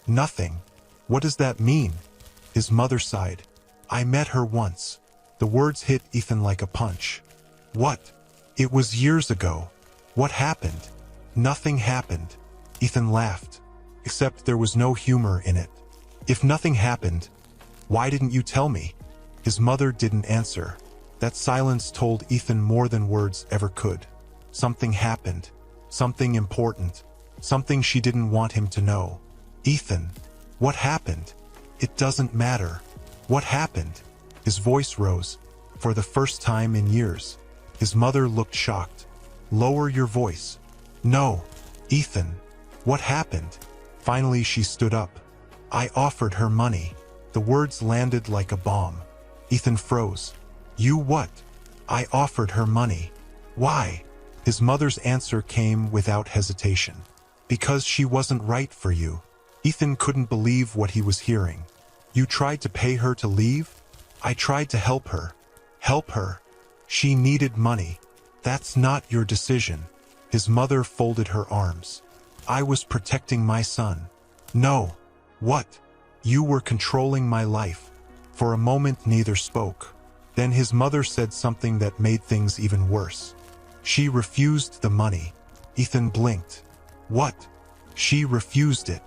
Speaker 1: Nothing. What does that mean? His mother sighed. I met her once. The words hit Ethan like a punch. What? It was years ago. What happened? Nothing happened. Ethan laughed. Except there was no humor in it. If nothing happened, why didn't you tell me? His mother didn't answer. That silence told Ethan more than words ever could. Something happened. Something important. Something she didn't want him to know. Ethan, what happened? It doesn't matter. What happened? His voice rose. For the first time in years. His mother looked shocked. Lower your voice. No. Ethan, what happened? Finally she stood up. I offered her money. The words landed like a bomb. Ethan froze. You what? I offered her money. Why? His mother's answer came without hesitation. Because she wasn't right for you. Ethan couldn't believe what he was hearing. You tried to pay her to leave? I tried to help her. Help her? She needed money. That's not your decision. His mother folded her arms. I was protecting my son. No. What? You were controlling my life. For a moment neither spoke. Then his mother said something that made things even worse. She refused the money. Ethan blinked. What? She refused it.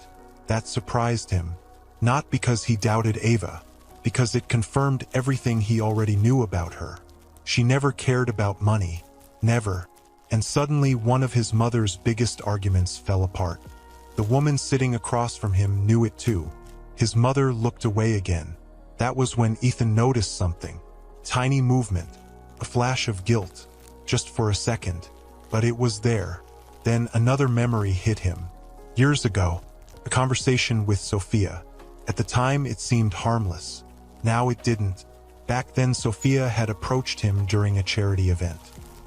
Speaker 1: That surprised him. Not because he doubted Ava, because it confirmed everything he already knew about her. She never cared about money. Never. And suddenly one of his mother's biggest arguments fell apart. The woman sitting across from him knew it too. His mother looked away again. That was when Ethan noticed something. Tiny movement. A flash of guilt. Just for a second. But it was there. Then another memory hit him. Years ago, a conversation with Sophia. At the time it seemed harmless. Now it didn't. Back then Sophia had approached him during a charity event.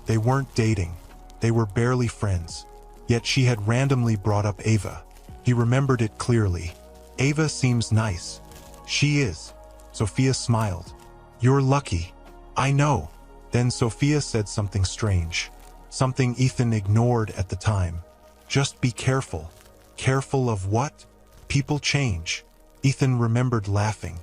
Speaker 1: They weren't dating. They were barely friends. Yet she had randomly brought up Ava. He remembered it clearly. Ava seems nice. She is. Sophia smiled. You're lucky. I know. Then Sophia said something strange. Something Ethan ignored at the time. Just be careful. Careful of what? People change. Ethan remembered laughing.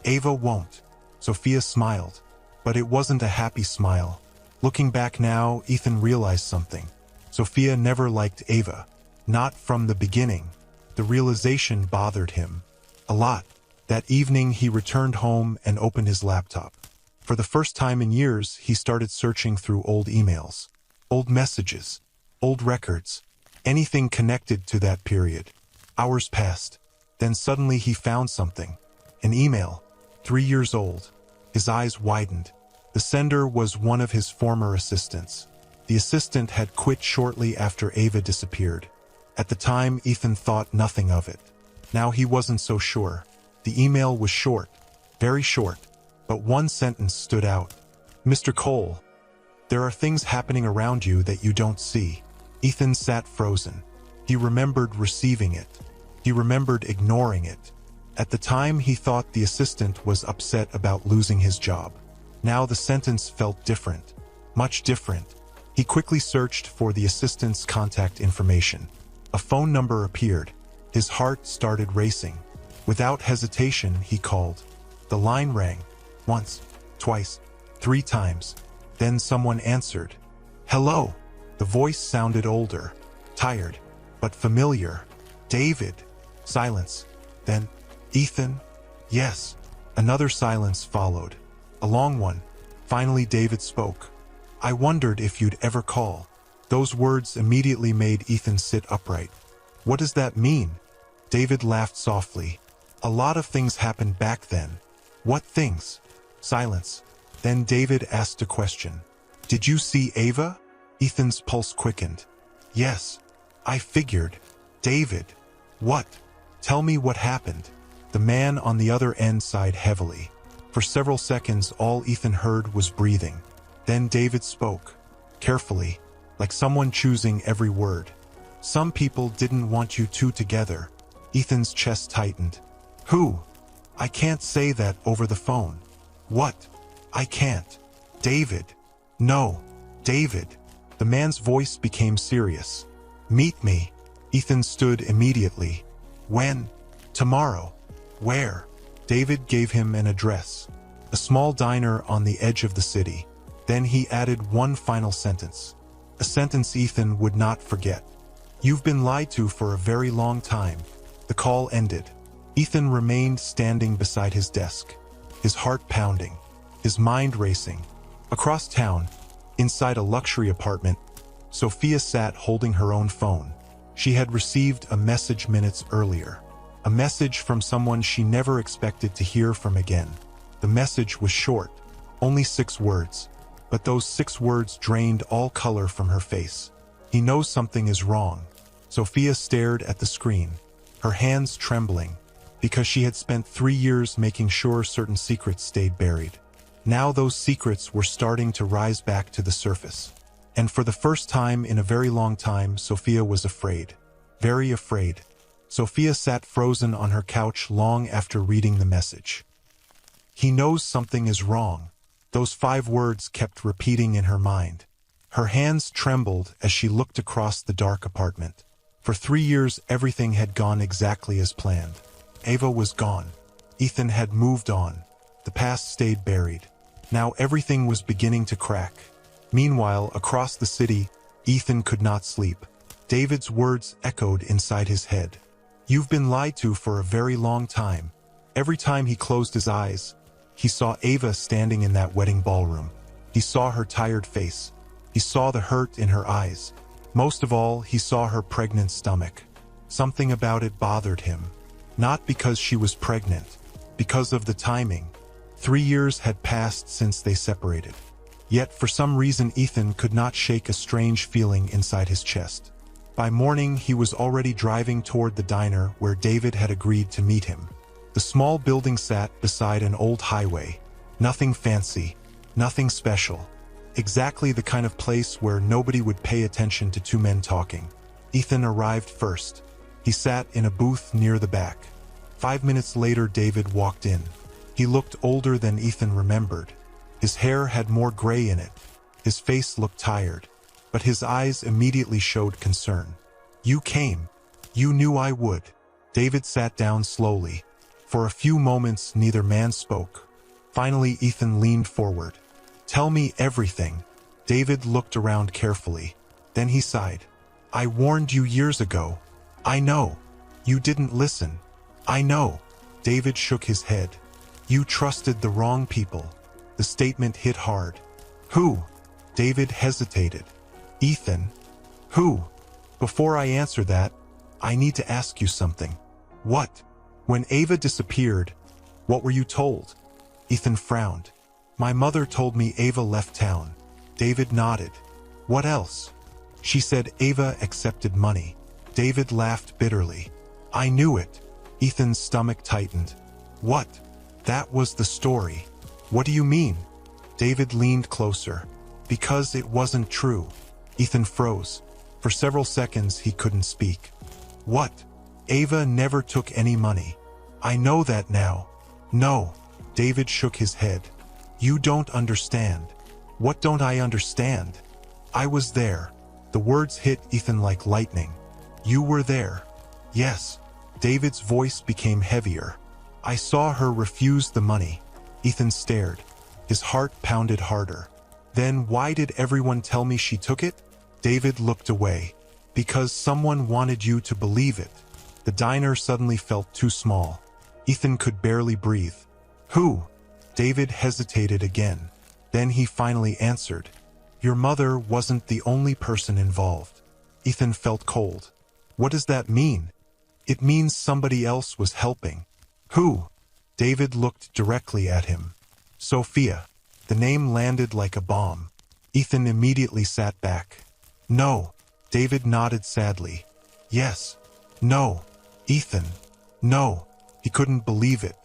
Speaker 1: Ava won't. Sophia smiled. But it wasn't a happy smile. Looking back now, Ethan realized something. Sophia never liked Ava. Not from the beginning. The realization bothered him. A lot. That evening he returned home and opened his laptop. For the first time in years, he started searching through old emails. Old messages. Old records. Anything connected to that period. Hours passed. Then suddenly he found something. An email. 3 years old. His eyes widened. The sender was one of his former assistants. The assistant had quit shortly after Ava disappeared. At the time, Ethan thought nothing of it. Now he wasn't so sure. The email was short. Very short. But one sentence stood out. Mr. Cole, there are things happening around you that you don't see. Ethan sat frozen. He remembered receiving it. He remembered ignoring it. At the time, he thought the assistant was upset about losing his job. Now the sentence felt different. Much different. He quickly searched for the assistant's contact information. A phone number appeared. His heart started racing. Without hesitation, he called. The line rang. Once, twice, 3 times. Then someone answered. Hello. The voice sounded older, tired, but familiar. David. Silence. Then, Ethan? Yes. Another silence followed. A long one. Finally David spoke. I wondered if you'd ever call. Those words immediately made Ethan sit upright. What does that mean? David laughed softly. A lot of things happened back then. What things? Silence. Then David asked a question. Did you see Ava? Ethan's pulse quickened. Yes. I figured. David. What? Tell me what happened. The man on the other end sighed heavily. For several seconds all Ethan heard was breathing. Then David spoke. Carefully, like someone choosing every word. Some people didn't want you two together. Ethan's chest tightened. Who? I can't say that over the phone. What? I can't. David. No. David. The man's voice became serious. Meet me. Ethan stood immediately. When? Tomorrow. Where? David gave him an address. A small diner on the edge of the city. Then he added one final sentence. A sentence Ethan would not forget. You've been lied to for a very long time. The call ended. Ethan remained standing beside his desk, his heart pounding, his mind racing. Across town, inside a luxury apartment, Sophia sat holding her own phone. She had received a message minutes earlier. A message from someone she never expected to hear from again. The message was short, only 6 words. But those 6 words drained all color from her face. He knows something is wrong. Sophia stared at the screen, her hands trembling, because she had spent 3 years making sure certain secrets stayed buried. Now those secrets were starting to rise back to the surface. And for the first time in a very long time, Sophia was afraid. Very afraid. Sophia sat frozen on her couch long after reading the message. He knows something is wrong. Those 5 words kept repeating in her mind. Her hands trembled as she looked across the dark apartment. For 3 years, everything had gone exactly as planned. Ava was gone. Ethan had moved on. The past stayed buried. Now everything was beginning to crack. Meanwhile, across the city, Ethan could not sleep. David's words echoed inside his head. You've been lied to for a very long time. Every time he closed his eyes, he saw Ava standing in that wedding ballroom. He saw her tired face. He saw the hurt in her eyes. Most of all, he saw her pregnant stomach. Something about it bothered him. Not because she was pregnant, because of the timing. 3 years had passed since they separated. Yet for some reason Ethan could not shake a strange feeling inside his chest. By morning he was already driving toward the diner where David had agreed to meet him. The small building sat beside an old highway. Nothing fancy, nothing special. Exactly the kind of place where nobody would pay attention to 2 men talking. Ethan arrived first. He sat in a booth near the back. 5 minutes later David walked in. He looked older than Ethan remembered. His hair had more gray in it. His face looked tired, but his eyes immediately showed concern. You came. You knew I would. David sat down slowly. For a few moments neither man spoke. Finally Ethan leaned forward. Tell me everything. David looked around carefully. Then he sighed. I warned you years ago. I know. You didn't listen. I know. David shook his head. You trusted the wrong people. The statement hit hard. Who? David hesitated. Ethan. Who? Before I answer that, I need to ask you something. What? When Ava disappeared, what were you told? Ethan frowned. My mother told me Ava left town. David nodded. What else? She said Ava accepted money. David laughed bitterly. I knew it. Ethan's stomach tightened. What? That was the story. What do you mean? David leaned closer. Because it wasn't true. Ethan froze. For several seconds he couldn't speak. What? Ava never took any money. I know that now. No. David shook his head. You don't understand. What don't I understand? I was there. The words hit Ethan like lightning. You were there. Yes. David's voice became heavier. I saw her refuse the money. Ethan stared. His heart pounded harder. Then why did everyone tell me she took it? David looked away. Because someone wanted you to believe it. The diner suddenly felt too small. Ethan could barely breathe. Who? David hesitated again. Then he finally answered. Your mother wasn't the only person involved. Ethan felt cold. What does that mean? It means somebody else was helping. Who? David looked directly at him. Sophia. The name landed like a bomb. Ethan immediately sat back. No. David nodded sadly. Yes. No. Ethan. No. He couldn't believe it.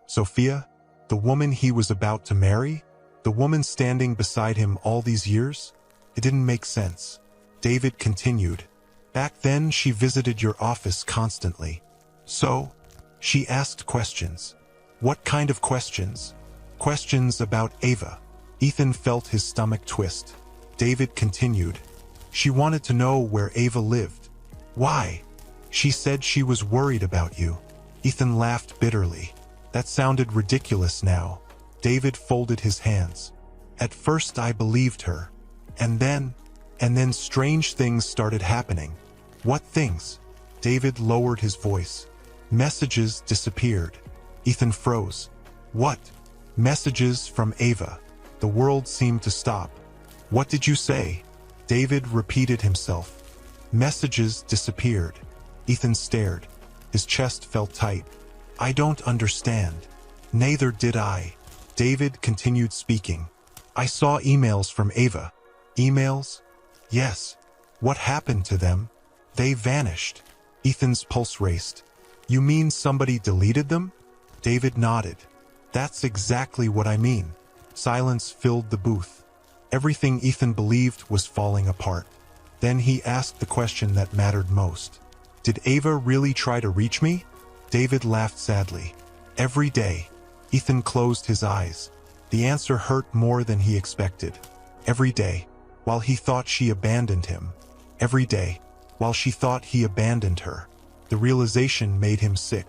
Speaker 1: Sophia? The woman he was about to marry? The woman standing beside him all these years? It didn't make sense. David continued. Back then she visited your office constantly. So? She asked questions. What kind of questions? Questions about Ava. Ethan felt his stomach twist. David continued. She wanted to know where Ava lived. Why? She said she was worried about you. Ethan laughed bitterly. That sounded ridiculous now. David folded his hands. At first I believed her. And then strange things started happening. What things? David lowered his voice. Messages disappeared. Ethan froze. What? Messages from Ava. The world seemed to stop. What did you say? David repeated himself. Messages disappeared. Ethan stared. His chest felt tight. I don't understand. Neither did I. David continued speaking. I saw emails from Ava. Emails? Yes. What happened to them? They vanished. Ethan's pulse raced. You mean somebody deleted them? David nodded. That's exactly what I mean. Silence filled the booth. Everything Ethan believed was falling apart. Then he asked the question that mattered most. Did Ava really try to reach me? David laughed sadly. Every day. Ethan closed his eyes. The answer hurt more than he expected. Every day, while he thought she abandoned him. Every day, while she thought he abandoned her. The realization made him sick.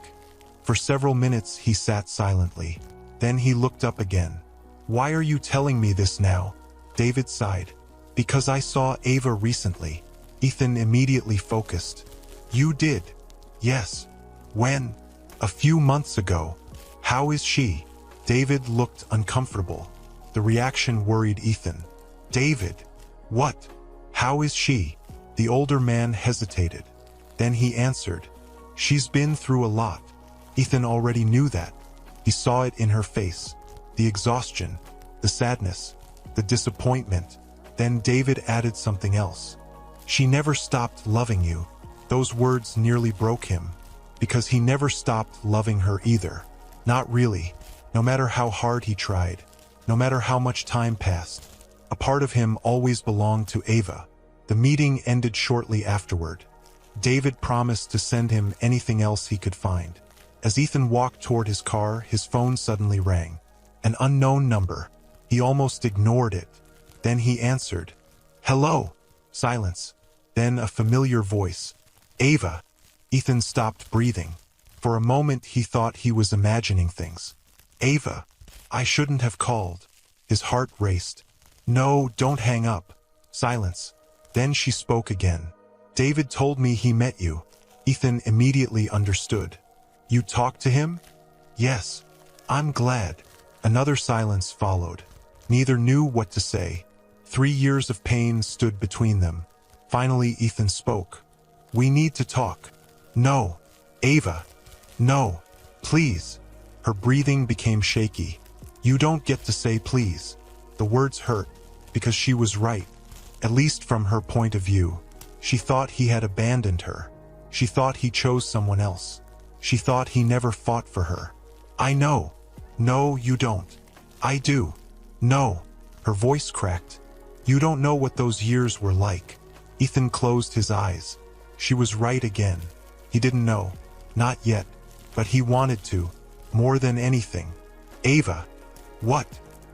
Speaker 1: For several minutes he sat silently. Then he looked up again. Why are you telling me this now? David sighed. Because I saw Ava recently. Ethan immediately focused. You did? Yes. When? A few months ago. How is she? David looked uncomfortable. The reaction worried Ethan. David. What? How is she? The older man hesitated. Then he answered. She's been through a lot. Ethan already knew that. He saw it in her face. The exhaustion, the sadness, the disappointment. Then David added something else. She never stopped loving you. Those words nearly broke him. Because he never stopped loving her either. Not really. No matter how hard he tried. No matter how much time passed. A part of him always belonged to Ava. The meeting ended shortly afterward. David promised to send him anything else he could find. As Ethan walked toward his car, his phone suddenly rang. An unknown number. He almost ignored it. Then he answered. Hello. Silence. Then a familiar voice. Ava. Ethan stopped breathing. For a moment he thought he was imagining things. Ava. I shouldn't have called. His heart raced. No, don't hang up. Silence. Then she spoke again. David told me he met you. Ethan immediately understood. You talked to him? Yes. I'm glad. Another silence followed. Neither knew what to say. 3 years of pain stood between them. Finally, Ethan spoke. We need to talk. No. Ava. No. Please. Her breathing became shaky. You don't get to say please. The words hurt, because she was right. At least from her point of view. She thought he had abandoned her. She thought he chose someone else. She thought he never fought for her. I know. No, you don't. I do. No. Her voice cracked. You don't know what those years were like. Ethan closed his eyes. She was right again. He didn't know. Not yet. But he wanted to. More than anything. Ava. What?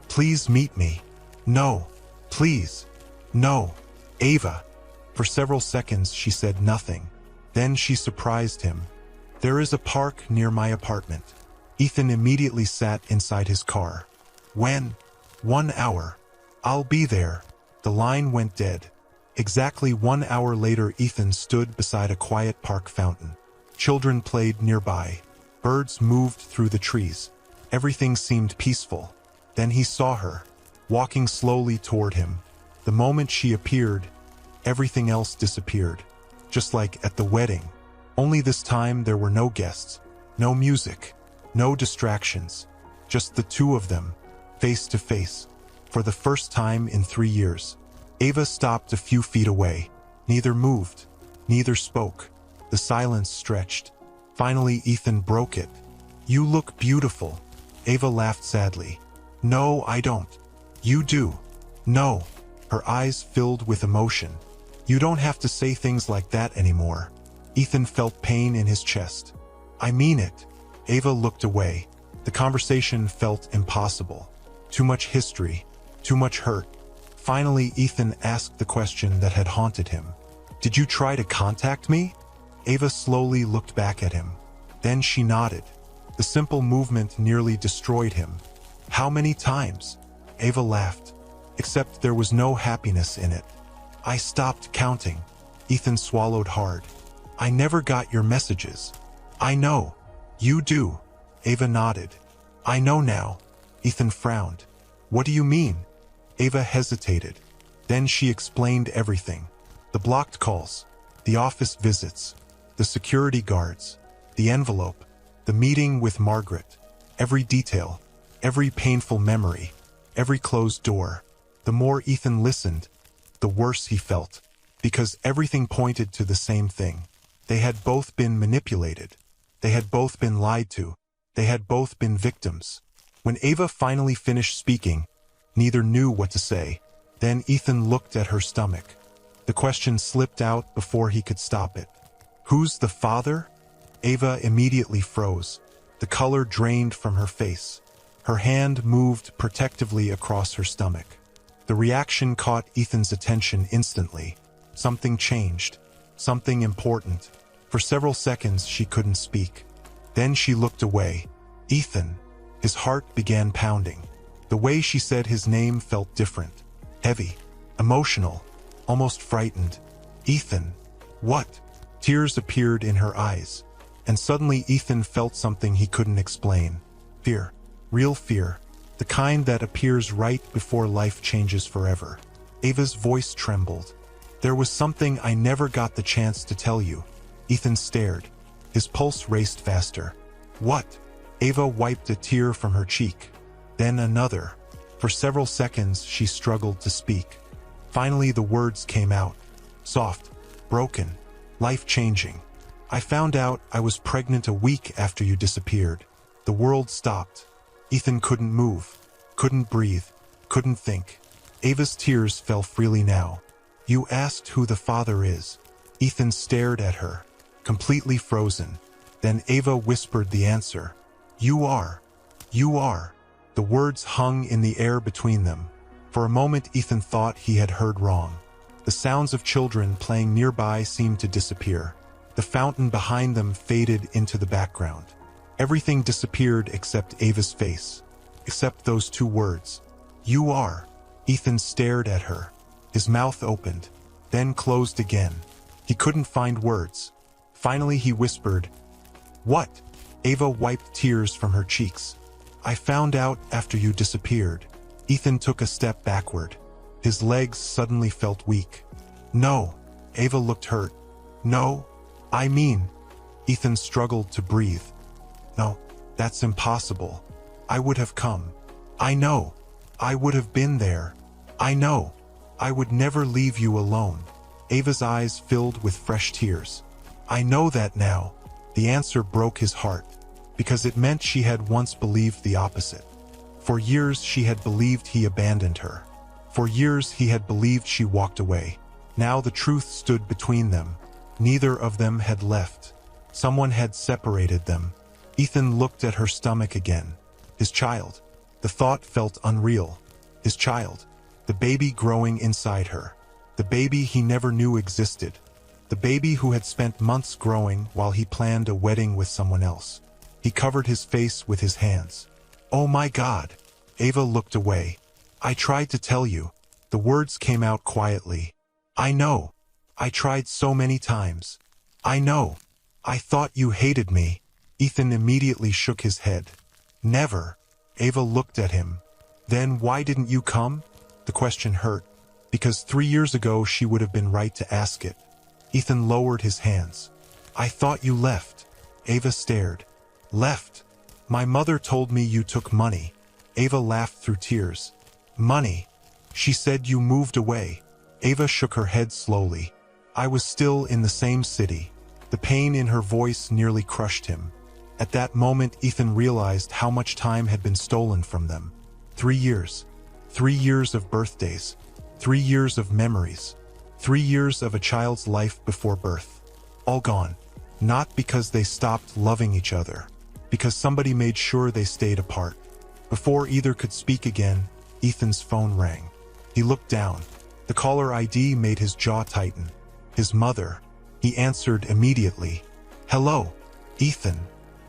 Speaker 1: Please meet me. No. Please. No. Ava. For several seconds she said nothing. Then she surprised him. There is a park near my apartment. Ethan immediately sat inside his car. When? 1 hour. I'll be there. The line went dead. Exactly 1 hour later, Ethan stood beside a quiet park fountain. Children played nearby. Birds moved through the trees. Everything seemed peaceful. Then he saw her, walking slowly toward him. The moment she appeared, everything else disappeared. Just like at the wedding. Only this time there were no guests, no music, no distractions. Just the two of them, face to face. For the first time in 3 years. Ava stopped a few feet away. Neither moved. Neither spoke. The silence stretched. Finally, Ethan broke it. You look beautiful. Ava laughed sadly. No, I don't. You do. No. Her eyes filled with emotion. You don't have to say things like that anymore. Ethan felt pain in his chest. I mean it. Ava looked away. The conversation felt impossible. Too much history. Too much hurt. Finally, Ethan asked the question that had haunted him. Did you try to contact me? Ava slowly looked back at him. Then she nodded. The simple movement nearly destroyed him. How many times? Ava laughed. Except there was no happiness in it. I stopped counting. Ethan swallowed hard. I never got your messages. I know. You do. Ava nodded. I know now. Ethan frowned. What do you mean? Ava hesitated. Then she explained everything. The blocked calls, the office visits, the security guards, the envelope, the meeting with Margaret, every detail, every painful memory, every closed door. The more Ethan listened, the worse he felt, because everything pointed to the same thing. They had both been manipulated. They had both been lied to. They had both been victims. When Ava finally finished speaking, neither knew what to say. Then Ethan looked at her stomach. The question slipped out before he could stop it. "Who's the father?" Ava immediately froze. The color drained from her face. Her hand moved protectively across her stomach. The reaction caught Ethan's attention instantly. Something changed. Something important. For several seconds she couldn't speak. Then she looked away. "Ethan." His heart began pounding. The way she said his name felt different. Heavy. Emotional. Almost frightened. "Ethan." "What?" Tears appeared in her eyes. And suddenly Ethan felt something he couldn't explain. Fear. Real fear. The kind that appears right before life changes forever. Ava's voice trembled. "There was something I never got the chance to tell you." Ethan stared. His pulse raced faster. "What?" Ava wiped a tear from her cheek. Then another. For several seconds she struggled to speak. Finally the words came out. Soft. Broken. Life-changing. "I found out I was pregnant a week after you disappeared." The world stopped. Ethan couldn't move. Couldn't breathe. Couldn't think. Ava's tears fell freely now. "You asked who the father is." Ethan stared at her, completely frozen. Then Ava whispered the answer. "You are. You are." The words hung in the air between them. For a moment Ethan thought he had heard wrong. The sounds of children playing nearby seemed to disappear. The fountain behind them faded into the background. Everything disappeared except Ava's face. Except those two words. "You are." Ethan stared at her. His mouth opened, then closed again. He couldn't find words. Finally he whispered, "What?" Ava wiped tears from her cheeks. "I found out after you disappeared." Ethan took a step backward. His legs suddenly felt weak. "No." Ava looked hurt. "No. I mean..." Ethan struggled to breathe. "No, that's impossible. I would have come. I know. I would have been there. I know. I would never leave you alone." Ava's eyes filled with fresh tears. "I know that now." The answer broke his heart, because it meant she had once believed the opposite. For years she had believed he abandoned her. For years he had believed she walked away. Now the truth stood between them. Neither of them had left. Someone had separated them. Ethan looked at her stomach again. His child. The thought felt unreal. His child. The baby growing inside her. The baby he never knew existed. The baby who had spent months growing while he planned a wedding with someone else. He covered his face with his hands. "Oh my God!" Ava looked away. "I tried to tell you." The words came out quietly. "I know. I tried so many times. I know. I thought you hated me." Ethan immediately shook his head. "Never." Ava looked at him. "Then why didn't you come?" The question hurt, because 3 years ago she would have been right to ask it. Ethan lowered his hands. "I thought you left." Ava stared. "Left? My mother told me you took money." Ava laughed through tears. "Money? She said you moved away." Ava shook her head slowly. "I was still in the same city." The pain in her voice nearly crushed him. At that moment Ethan realized how much time had been stolen from them. 3 years. 3 years of birthdays. 3 years of memories. 3 years of a child's life before birth. All gone. Not because they stopped loving each other. Because somebody made sure they stayed apart. Before either could speak again, Ethan's phone rang. He looked down. The caller ID made his jaw tighten. His mother. He answered immediately. "Hello, Ethan."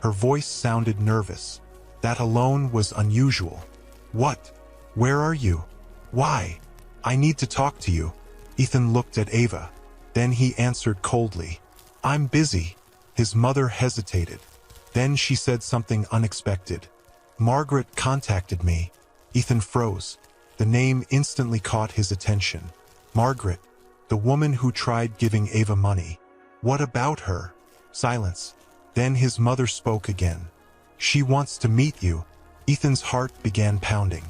Speaker 1: Her voice sounded nervous. That alone was unusual. "What? Where are you? Why? I need to talk to you." Ethan looked at Ava. Then he answered coldly. "I'm busy." His mother hesitated. Then she said something unexpected. "Margaret contacted me." Ethan froze. The name instantly caught his attention. Margaret, the woman who tried giving Ava money. What about her? Silence. Then his mother spoke again. "She wants to meet you." Ethan's heart began pounding.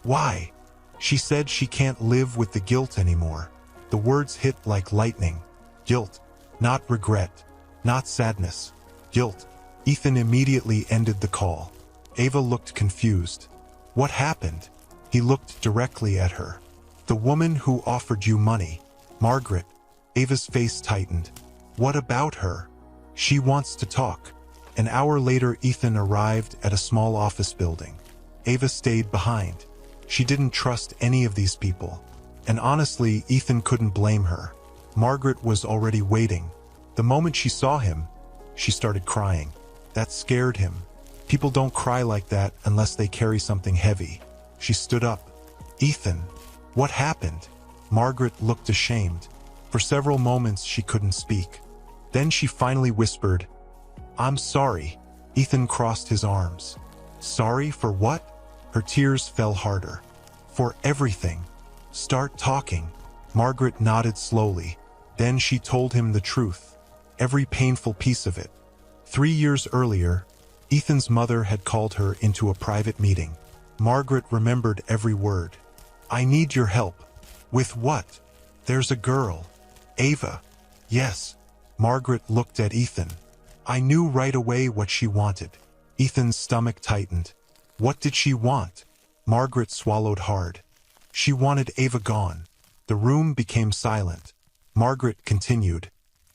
Speaker 1: "Why?" "She said she can't live with the guilt anymore." The words hit like lightning. Guilt. Not regret. Not sadness. Guilt. Ethan immediately ended the call. Ava looked confused. "What happened?" He looked directly at her. The woman who offered you money. Margaret. Ava's face tightened. What about her? She wants to talk. An hour later, Ethan arrived at a small office building. Ava stayed behind. She didn't trust any of these people. And honestly, Ethan couldn't blame her. Margaret was already waiting. The moment she saw him, she started crying. That scared him. People don't cry like that unless they carry something heavy. She stood up. Ethan, what happened? Margaret looked ashamed. For several moments she couldn't speak. Then she finally whispered, I'm sorry. Ethan crossed his arms. Sorry for what? Her tears fell harder. For everything. Start talking. Margaret nodded slowly. Then she told him the truth. Every painful piece of it. 3 years earlier, Ethan's mother had called her into a private meeting. Margaret remembered every word. I need your help. With what? There's a girl. Ava. Yes. Margaret looked at Ethan. I knew right away what she wanted. Ethan's stomach tightened. What did she want? Margaret swallowed hard. She wanted Ava gone. The room became silent. Margaret continued.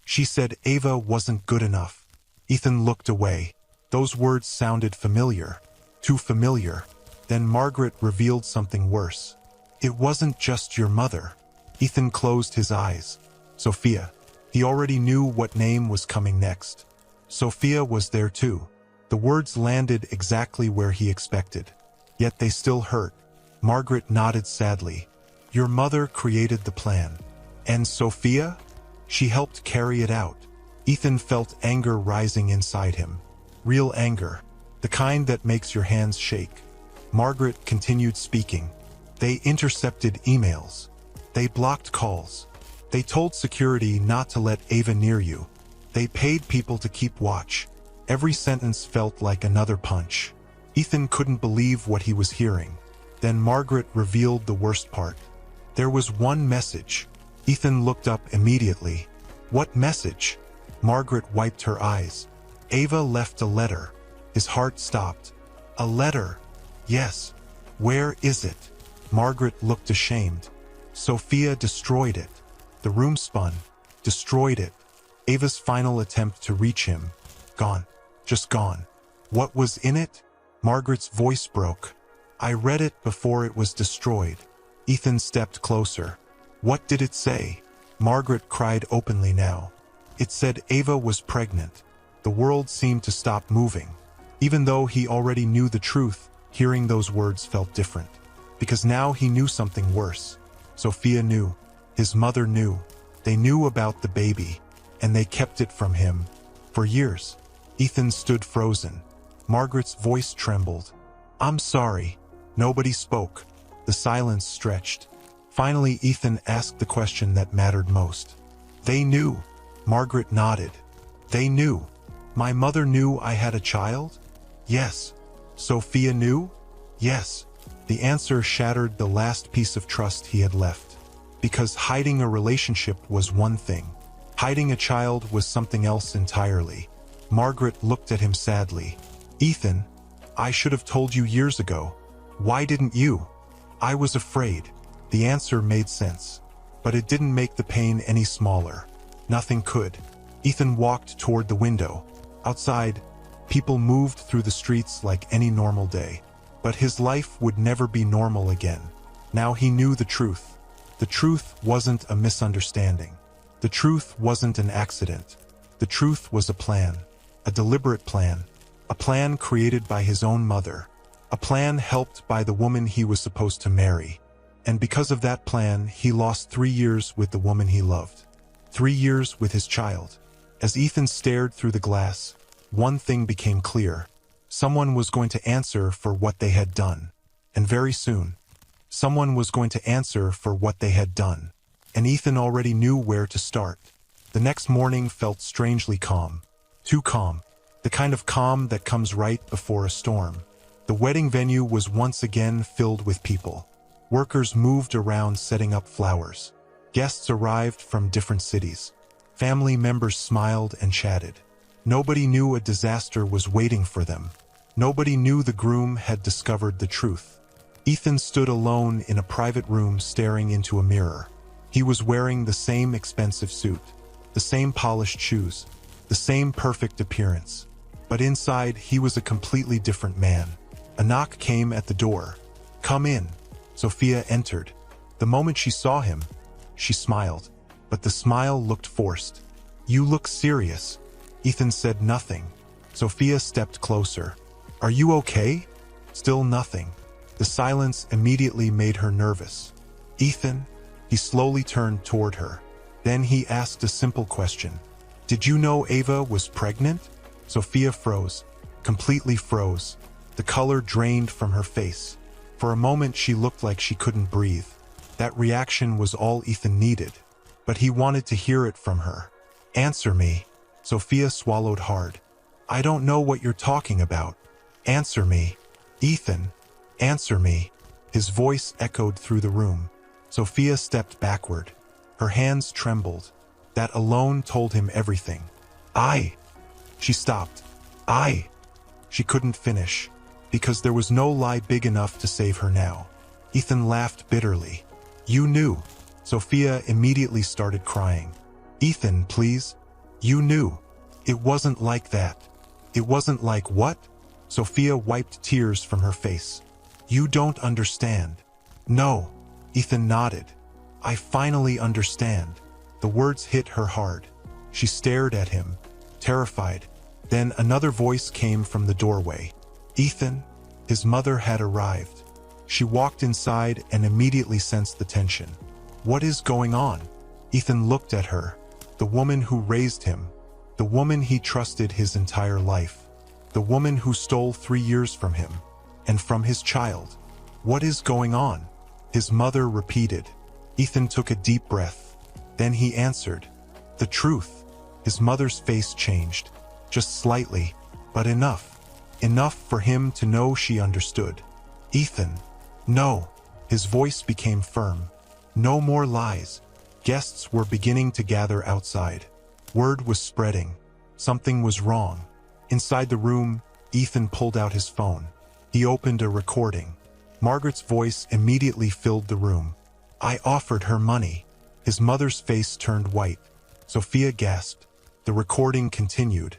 Speaker 1: She said Ava wasn't good enough. Ethan looked away. Those words sounded familiar. Too familiar. Then Margaret revealed something worse. It wasn't just your mother. Ethan closed his eyes. Sophia. He already knew what name was coming next. Sophia was there too. The words landed exactly where he expected. Yet they still hurt. Margaret nodded sadly. Your mother created the plan. And Sophia? She helped carry it out. Ethan felt anger rising inside him. Real anger. The kind that makes your hands shake. Margaret continued speaking. They intercepted emails. They blocked calls. They told security not to let Ava near you. They paid people to keep watch. Every sentence felt like another punch. Ethan couldn't believe what he was hearing. Then Margaret revealed the worst part. There was one message. Ethan looked up immediately. What message? Margaret wiped her eyes. Ava left a letter. His heart stopped. A letter? Yes. Where is it? Margaret looked ashamed. Sophia destroyed it. The room spun. Destroyed it. Ava's final attempt to reach him. Gone. Just gone. What was in it? Margaret's voice broke. I read it before it was destroyed. Ethan stepped closer. What did it say? Margaret cried openly now. It said Ava was pregnant. The world seemed to stop moving. Even though he already knew the truth, hearing those words felt different. Because now he knew something worse. Sophia knew. His mother knew. They knew about the baby. And they kept it from him. For years. Ethan stood frozen. Margaret's voice trembled. I'm sorry. Nobody spoke. The silence stretched. Finally, Ethan asked the question that mattered most. They knew. Margaret nodded. They knew. My mother knew I had a child? Yes. Sophia knew? Yes. The answer shattered the last piece of trust he had left. Because hiding a relationship was one thing. Hiding a child was something else entirely. Margaret looked at him sadly. Ethan, I should have told you years ago. Why didn't you? I was afraid. The answer made sense. But it didn't make the pain any smaller. Nothing could. Ethan walked toward the window. Outside, people moved through the streets like any normal day. But his life would never be normal again. Now he knew the truth. The truth wasn't a misunderstanding. The truth wasn't an accident. The truth was a plan. A deliberate plan. A plan created by his own mother. A plan helped by the woman he was supposed to marry. And because of that plan, he lost 3 years with the woman he loved. 3 years with his child. As Ethan stared through the glass, one thing became clear. Someone was going to answer for what they had done. And very soon, someone was going to answer for what they had done. And Ethan already knew where to start. The next morning felt strangely calm. Too calm. The kind of calm that comes right before a storm. The wedding venue was once again filled with people. Workers moved around setting up flowers. Guests arrived from different cities. Family members smiled and chatted. Nobody knew a disaster was waiting for them. Nobody knew the groom had discovered the truth. Ethan stood alone in a private room staring into a mirror. He was wearing the same expensive suit, the same polished shoes, the same perfect appearance. But inside, he was a completely different man. A knock came at the door. "Come in." Sophia entered. The moment she saw him, she smiled, but the smile looked forced. "You look serious." Ethan said nothing. Sophia stepped closer. "Are you okay?" Still nothing. The silence immediately made her nervous. "Ethan?" He slowly turned toward her. Then he asked a simple question. "Did you know Ava was pregnant?" Sophia froze, completely froze. The color drained from her face. For a moment she looked like she couldn't breathe. That reaction was all Ethan needed. But he wanted to hear it from her. "Answer me." Sophia swallowed hard. "I don't know what you're talking about. Answer me. Ethan, answer me." His voice echoed through the room. Sophia stepped backward. Her hands trembled. That alone told him everything. "I." She stopped. "I." She couldn't finish, because there was no lie big enough to save her now. Ethan laughed bitterly. "You knew." Sophia immediately started crying. "Ethan, please. You knew. It wasn't like that." "It wasn't like what?" Sophia wiped tears from her face. "You don't understand." "No." Ethan nodded. "I finally understand." The words hit her hard. She stared at him, terrified. Then another voice came from the doorway. "Ethan?" His mother had arrived. She walked inside and immediately sensed the tension. "What is going on?" Ethan looked at her. The woman who raised him. The woman he trusted his entire life. The woman who stole 3 years from him. And from his child. "What is going on?" His mother repeated. Ethan took a deep breath. Then he answered. "The truth." His mother's face changed. Just slightly, but enough. Enough for him to know she understood. "Ethan." "No." His voice became firm. "No more lies." Guests were beginning to gather outside. Word was spreading. Something was wrong. Inside the room, Ethan pulled out his phone. He opened a recording. Margaret's voice immediately filled the room. "I offered her money." His mother's face turned white. Sophia gasped. The recording continued.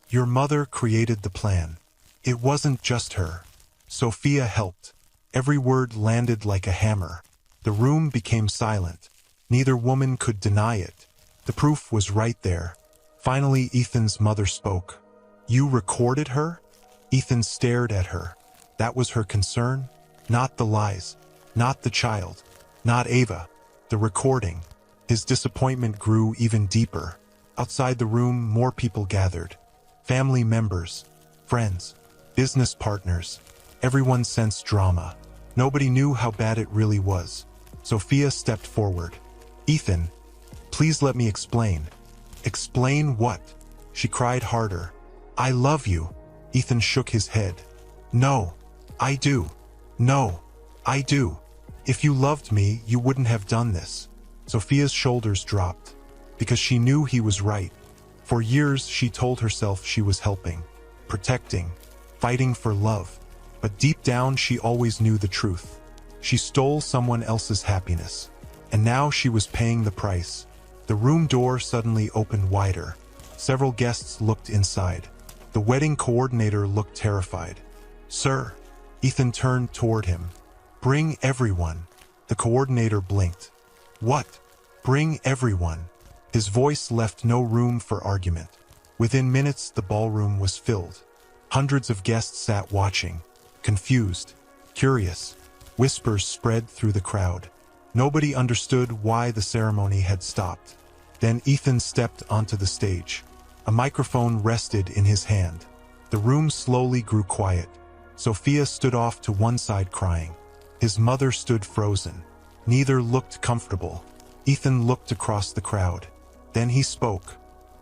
Speaker 1: "Your mother created the plan. It wasn't just her. Sophia helped." Every word landed like a hammer. The room became silent. Neither woman could deny it. The proof was right there. Finally, Ethan's mother spoke. "You recorded her?" Ethan stared at her. That was her concern? Not the lies. Not the child. Not Ava. The recording. His disappointment grew even deeper. Outside the room, more people gathered. Family members, friends, business partners. Everyone sensed drama. Nobody knew how bad it really was. Sophia stepped forward. "Ethan, please let me explain." "Explain what?" She cried harder. "I love you." Ethan shook his head. "No, I do. No, I do. If you loved me, you wouldn't have done this." Sophia's shoulders dropped, because she knew he was right. For years, she told herself she was helping, protecting, fighting for love. But deep down, she always knew the truth. She stole someone else's happiness, and now she was paying the price. The room door suddenly opened wider. Several guests looked inside. The wedding coordinator looked terrified. "Sir." Ethan turned toward him. "Bring everyone." The coordinator blinked. "What? Bring everyone." His voice left no room for argument. Within minutes, the ballroom was filled. Hundreds of guests sat watching, confused, curious. Whispers spread through the crowd. Nobody understood why the ceremony had stopped. Then Ethan stepped onto the stage. A microphone rested in his hand. The room slowly grew quiet. Sophia stood off to one side crying. His mother stood frozen. Neither looked comfortable. Ethan looked across the crowd. Then he spoke.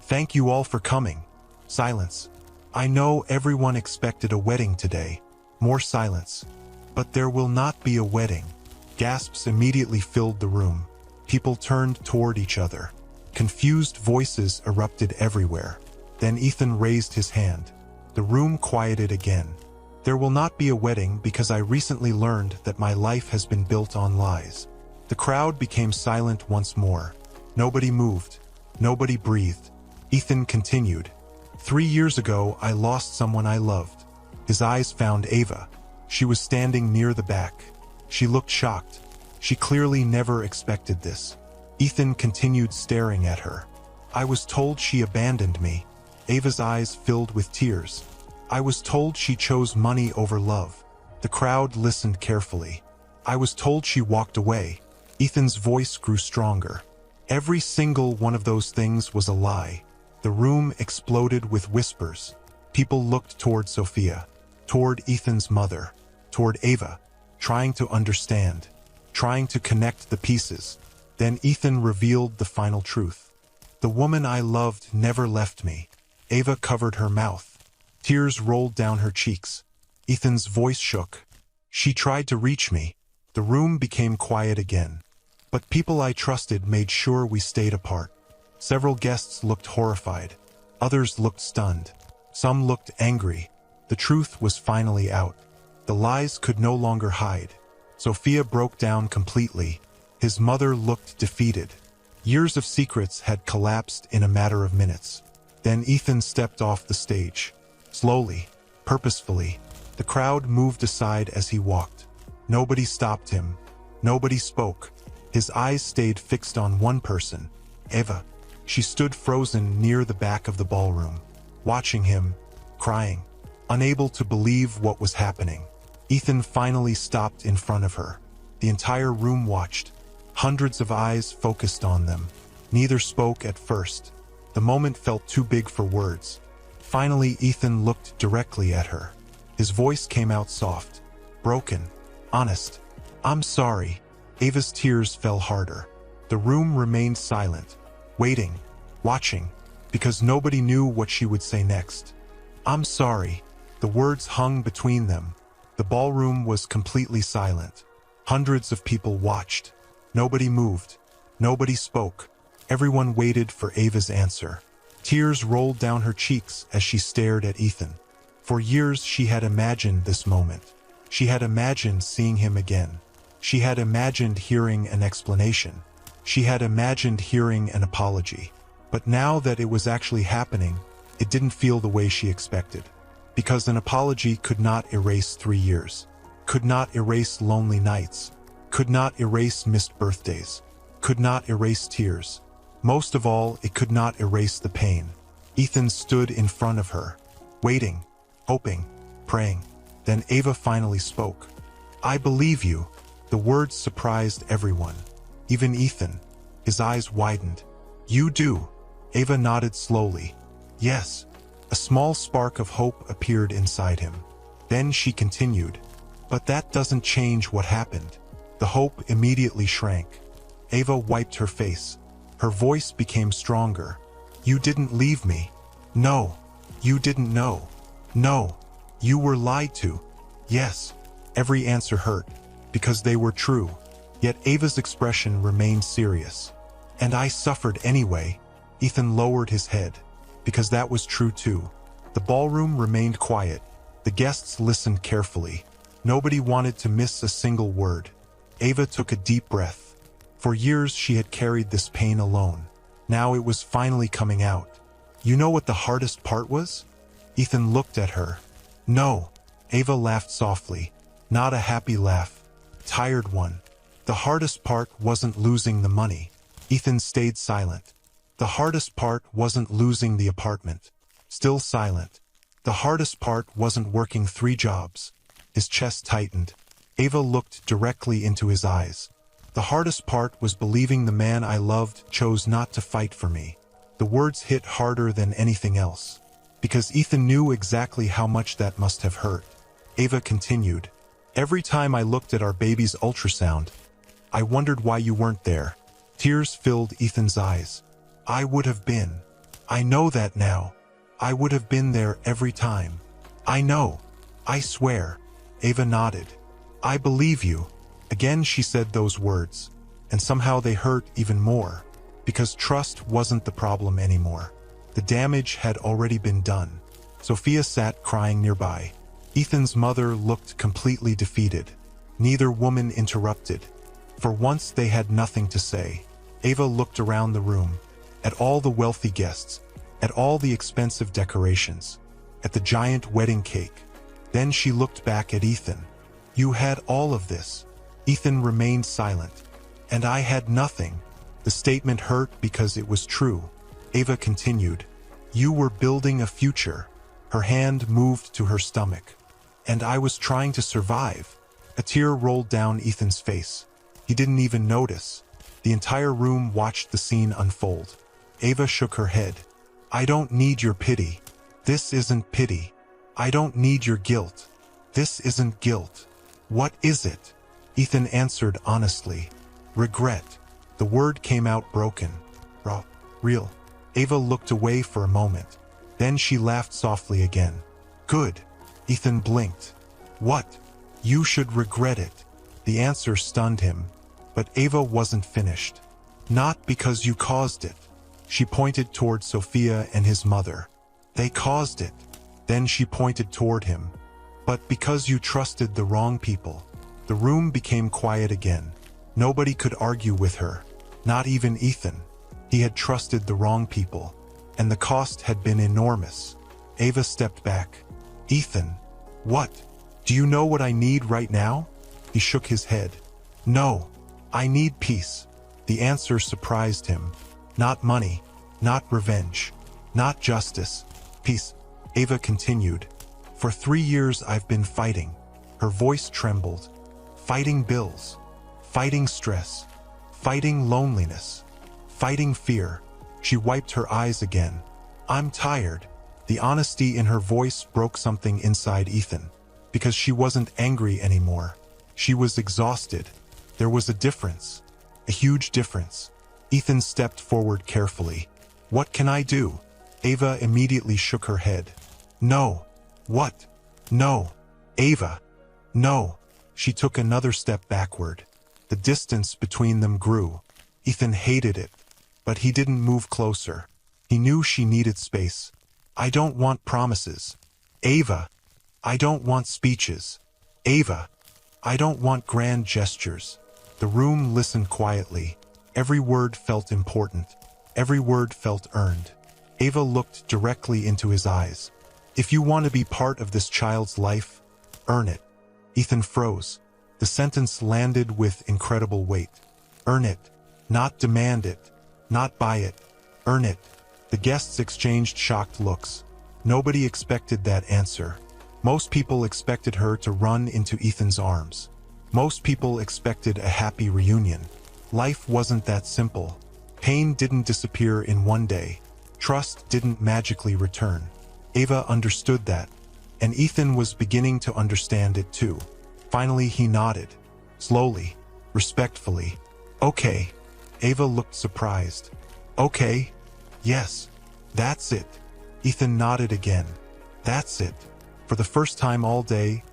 Speaker 1: "Thank you all for coming." Silence. "I know everyone expected a wedding today." More silence. "But there will not be a wedding." Gasps immediately filled the room. People turned toward each other. Confused voices erupted everywhere. Then Ethan raised his hand. The room quieted again. There will not be a wedding because I recently learned that my life has been built on lies. The crowd became silent once more. Nobody moved. Nobody breathed. Ethan continued. 3 years ago, I lost someone I loved. His eyes found Ava. She was standing near the back. She looked shocked. She clearly never expected this. Ethan continued staring at her. I was told she abandoned me. Ava's eyes filled with tears. I was told she chose money over love. The crowd listened carefully. I was told she walked away. Ethan's voice grew stronger. Every single one of those things was a lie. The room exploded with whispers. People looked toward Sophia, toward Ethan's mother, toward Ava, trying to understand, trying to connect the pieces. Then Ethan revealed the final truth. The woman I loved never left me. Ava covered her mouth. Tears rolled down her cheeks. Ethan's voice shook. She tried to reach me. The room became quiet again. But people I trusted made sure we stayed apart. Several guests looked horrified. Others looked stunned. Some looked angry. The truth was finally out. The lies could no longer hide. Sophia broke down completely. His mother looked defeated. Years of secrets had collapsed in a matter of minutes. Then Ethan stepped off the stage. Slowly, purposefully, the crowd moved aside as he walked. Nobody stopped him. Nobody spoke. His eyes stayed fixed on one person, Ava. She stood frozen near the back of the ballroom, watching him, crying, unable to believe what was happening. Ethan finally stopped in front of her. The entire room watched. Hundreds of eyes focused on them. Neither spoke at first. The moment felt too big for words. Finally, Ethan looked directly at her. His voice came out soft, broken, honest. I'm sorry. Ava's tears fell harder. The room remained silent, waiting, watching, because nobody knew what she would say next. I'm sorry. The words hung between them. The ballroom was completely silent. Hundreds of people watched. Nobody moved. Nobody spoke. Everyone waited for Ava's answer. Tears rolled down her cheeks as she stared at Ethan. For years she had imagined this moment. She had imagined seeing him again. She had imagined hearing an explanation. She had imagined hearing an apology. But now that it was actually happening, it didn't feel the way she expected. Because an apology could not erase 3 years, could not erase lonely nights, could not erase missed birthdays, could not erase tears. Most of all, it could not erase the pain. Ethan stood in front of her, waiting, hoping, praying. Then Ava finally spoke. I believe you. The words surprised everyone, even Ethan. His eyes widened. You do. Ava nodded slowly. Yes. A small spark of hope appeared inside him. Then she continued. But that doesn't change what happened. The hope immediately shrank. Ava wiped her face. Her voice became stronger. You didn't leave me. No. You didn't know. No. You were lied to. Yes. Every answer hurt, because they were true. Yet Ava's expression remained serious. And I suffered anyway. Ethan lowered his head, because that was true too. The ballroom remained quiet. The guests listened carefully. Nobody wanted to miss a single word. Ava took a deep breath. For years she had carried this pain alone. Now it was finally coming out. You know what the hardest part was? Ethan looked at her. No. Ava laughed softly. Not a happy laugh. Tired one. The hardest part wasn't losing the money. Ethan stayed silent. The hardest part wasn't losing the apartment. Still silent. The hardest part wasn't working 3 jobs. His chest tightened. Ava looked directly into his eyes. The hardest part was believing the man I loved chose not to fight for me. The words hit harder than anything else. Because Ethan knew exactly how much that must have hurt. Ava continued. Every time I looked at our baby's ultrasound, I wondered why you weren't there. Tears filled Ethan's eyes. I would have been. I know that now. I would have been there every time. I know. I swear. Ava nodded. I believe you. Again she said those words, and somehow they hurt even more, because trust wasn't the problem anymore. The damage had already been done. Sophia sat crying nearby. Ethan's mother looked completely defeated. Neither woman interrupted. For once they had nothing to say. Ava looked around the room, at all the wealthy guests, at all the expensive decorations, at the giant wedding cake. Then she looked back at Ethan. You had all of this. Ethan remained silent. And I had nothing. The statement hurt because it was true. Ava continued. You were building a future. Her hand moved to her stomach. And I was trying to survive. A tear rolled down Ethan's face. He didn't even notice. The entire room watched the scene unfold. Ava shook her head. I don't need your pity. This isn't pity. I don't need your guilt. This isn't guilt. What is it? Ethan answered honestly. Regret. The word came out broken. Raw. Real. Ava looked away for a moment. Then she laughed softly again. Good. Ethan blinked. What? You should regret it. The answer stunned him. But Ava wasn't finished. Not because you caused it. She pointed toward Sophia and his mother. They caused it. Then she pointed toward him. But because you trusted the wrong people. The room became quiet again. Nobody could argue with her. Not even Ethan. He had trusted the wrong people. And the cost had been enormous. Ava stepped back. Ethan. What? Do you know what I need right now? He shook his head. No. I need peace. The answer surprised him. Not money. Not revenge. Not justice. Peace. Ava continued. For 3 years I've been fighting. Her voice trembled. Fighting bills. Fighting stress. Fighting loneliness. Fighting fear. She wiped her eyes again. I'm tired. The honesty in her voice broke something inside Ethan. Because she wasn't angry anymore. She was exhausted. There was a difference. A huge difference. Ethan stepped forward carefully. What can I do? Ava immediately shook her head. No. What? No. Ava. No. She took another step backward. The distance between them grew. Ethan hated it. But he didn't move closer. He knew she needed space. I don't want promises. Ava. I don't want speeches. Ava. I don't want grand gestures. The room listened quietly. Every word felt important. Every word felt earned. Ava looked directly into his eyes. If you want to be part of this child's life, earn it. Ethan froze. The sentence landed with incredible weight. Earn it. Not demand it. Not buy it. Earn it. The guests exchanged shocked looks. Nobody expected that answer. Most people expected her to run into Ethan's arms. Most people expected a happy reunion. Life wasn't that simple. Pain didn't disappear in one day. Trust didn't magically return. Ava understood that. And Ethan was beginning to understand it too. Finally he nodded. Slowly. Respectfully. Okay. Ava looked surprised. Okay. Yes. That's it. Ethan nodded again. That's it. For the first time all day,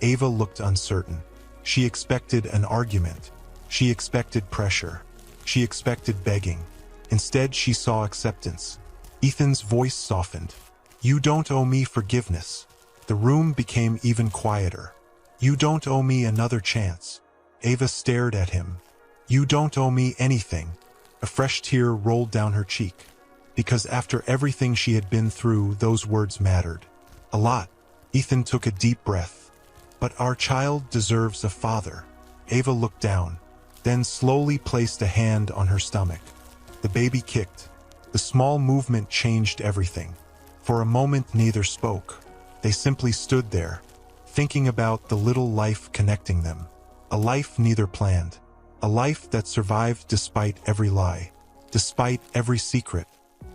Speaker 1: Ava looked uncertain. She expected an argument. She expected pressure. She expected begging. Instead, she saw acceptance. Ethan's voice softened. You don't owe me forgiveness. The room became even quieter. You don't owe me another chance. Ava stared at him. You don't owe me anything. A fresh tear rolled down her cheek. Because after everything she had been through, those words mattered. A lot. Ethan took a deep breath. But our child deserves a father. Ava looked down, then slowly placed a hand on her stomach. The baby kicked. The small movement changed everything. For a moment neither spoke. They simply stood there, thinking about the little life connecting them. A life neither planned. A life that survived despite every lie. Despite every secret.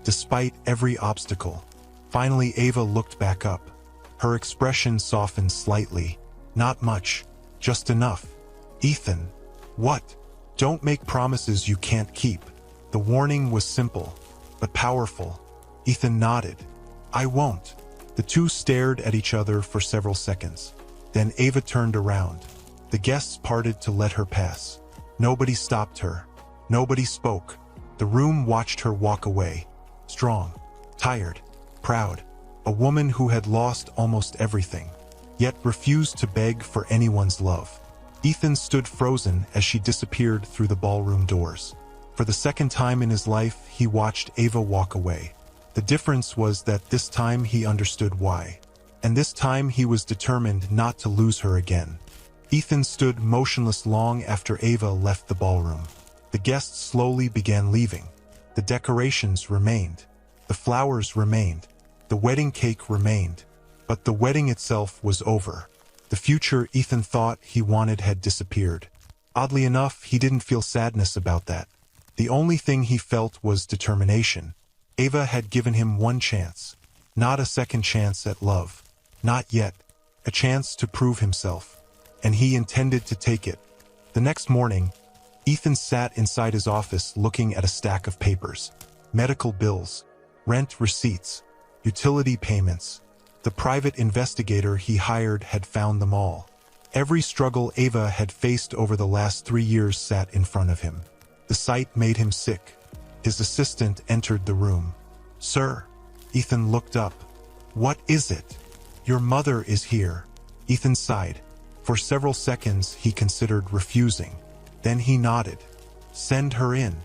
Speaker 1: Despite every obstacle. Finally Ava looked back up. Her expression softened slightly. Not much. Just enough. Ethan. What? Don't make promises you can't keep. The warning was simple, but powerful. Ethan nodded. I won't. The two stared at each other for several seconds. Then Ava turned around. The guests parted to let her pass. Nobody stopped her. Nobody spoke. The room watched her walk away. Strong. Tired. Proud. A woman who had lost almost everything. yet refused to beg for anyone's love. Ethan stood frozen as she disappeared through the ballroom doors. For the second time in his life, he watched Ava walk away. The difference was that this time he understood why. And this time he was determined not to lose her again. Ethan stood motionless long after Ava left the ballroom. The guests slowly began leaving. The decorations remained. The flowers remained. The wedding cake remained. But the wedding itself was over. The future Ethan thought he wanted had disappeared. Oddly enough, he didn't feel sadness about that. The only thing he felt was determination. Ava had given him one chance. Not a second chance at love. Not yet. A chance to prove himself. And he intended to take it. The next morning, Ethan sat inside his office looking at a stack of papers. Medical bills, rent receipts, utility payments. The private investigator he hired had found them all. Every struggle Ava had faced over the last 3 years sat in front of him. The sight made him sick. His assistant entered the room. "Sir." Ethan looked up. "What is it?" "Your mother is here." Ethan sighed. For several seconds he considered refusing. Then he nodded. "Send her in."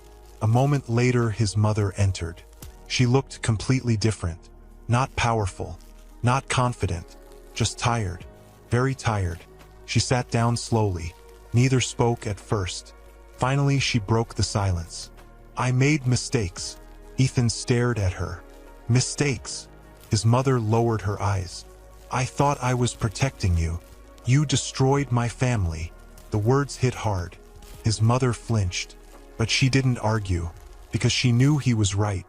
Speaker 1: A moment later his mother entered. She looked completely different. Not powerful. Not confident. Just tired. Very tired. She sat down slowly. Neither spoke at first. Finally she broke the silence. "I made mistakes." Ethan stared at her. "Mistakes?" His mother lowered her eyes. "I thought I was protecting you. You destroyed my family." The words hit hard. His mother flinched. But she didn't argue, because she knew he was right.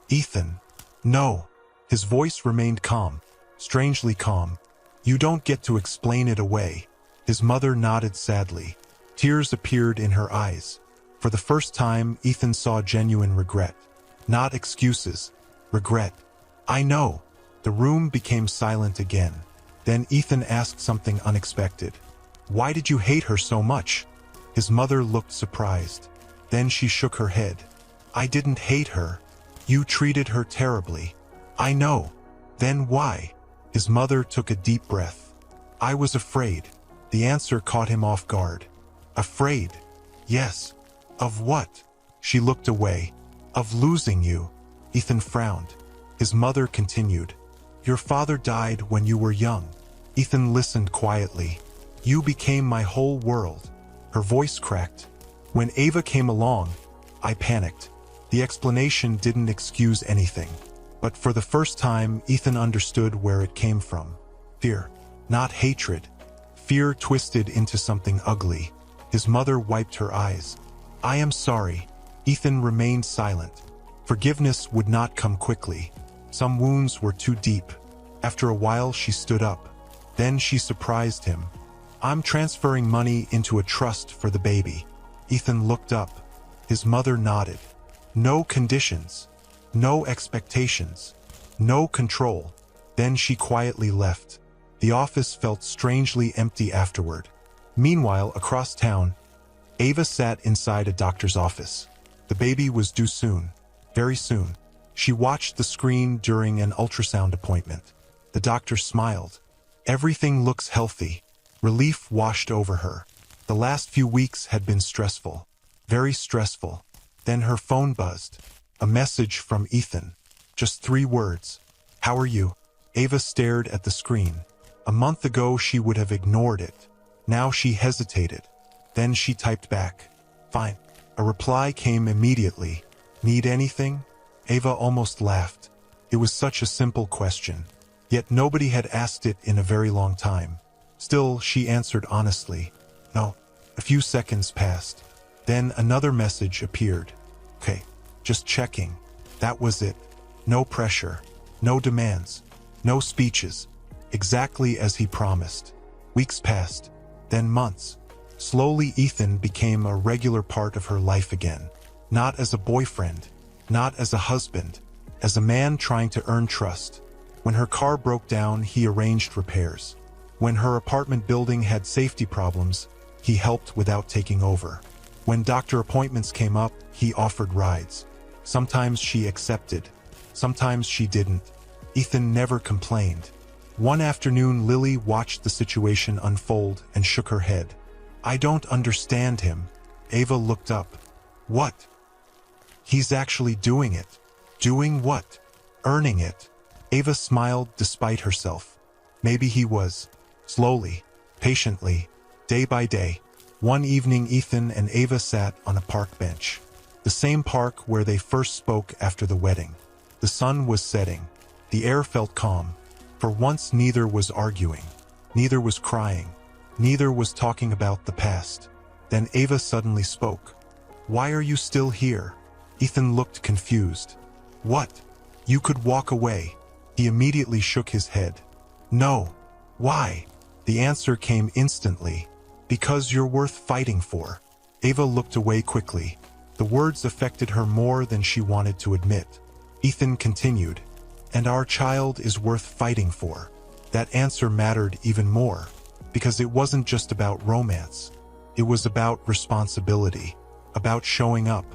Speaker 1: "Ethan." "No." His voice remained calm. Strangely calm. "You don't get to explain it away." His mother nodded sadly. Tears appeared in her eyes. For the first time, Ethan saw genuine regret. Not excuses. Regret. "I know." The room became silent again. Then Ethan asked something unexpected. "Why did you hate her so much?" His mother looked surprised. Then she shook her head. "I didn't hate her. You treated her terribly." "I know." "Then why?" His mother took a deep breath. "I was afraid." The answer caught him off guard. "Afraid?" "Yes." "Of what?" She looked away. "Of losing you." Ethan frowned. His mother continued. "Your father died when you were young." Ethan listened quietly. "You became my whole world." Her voice cracked. "When Ava came along, I panicked." The explanation didn't excuse anything. But for the first time, Ethan understood where it came from. Fear. Not hatred. Fear twisted into something ugly. His mother wiped her eyes. "I am sorry." Ethan remained silent. Forgiveness would not come quickly. Some wounds were too deep. After a while, she stood up. Then she surprised him. "I'm transferring money into a trust for the baby." Ethan looked up. His mother nodded. "No conditions. No expectations. No control." Then she quietly left. The office felt strangely empty afterward. Meanwhile, across town, Ava sat inside a doctor's office. The baby was due soon. Very soon. She watched the screen during an ultrasound appointment. The doctor smiled. "Everything looks healthy." Relief washed over her. The last few weeks had been stressful. Very stressful. Then her phone buzzed. A message from Ethan. Just 3 words. "How are you?" Ava stared at the screen. A month ago she would have ignored it. Now she hesitated. Then she typed back. "Fine." A reply came immediately. "Need anything?" Ava almost laughed. It was such a simple question. Yet nobody had asked it in a very long time. Still, she answered honestly. "No." A few seconds passed. Then another message appeared. "Okay. Just checking." That was it. No pressure. No demands. No speeches. Exactly as he promised. Weeks passed. Then months. Slowly Ethan became a regular part of her life again. Not as a boyfriend. Not as a husband. As a man trying to earn trust. When her car broke down, he arranged repairs. When her apartment building had safety problems, he helped without taking over. When doctor appointments came up, he offered rides. Sometimes she accepted. Sometimes she didn't. Ethan never complained. One afternoon, Lily watched the situation unfold and shook her head. "I don't understand him." Ava looked up. "What?" "He's actually doing it." "Doing what?" "Earning it." Ava smiled despite herself. Maybe he was. Slowly, patiently, day by day. One evening, Ethan and Ava sat on a park bench. The same park where they first spoke after the wedding. The sun was setting. The air felt calm. For once, neither was arguing. Neither was crying. Neither was talking about the past. Then Ava suddenly spoke. "Why are you still here?" Ethan looked confused. "What? You could walk away." He immediately shook his head. "No." "Why?" The answer came instantly. "Because you're worth fighting for." Ava looked away quickly. The words affected her more than she wanted to admit. Ethan continued, "And our child is worth fighting for." That answer mattered even more, because it wasn't just about romance. It was about responsibility, about showing up,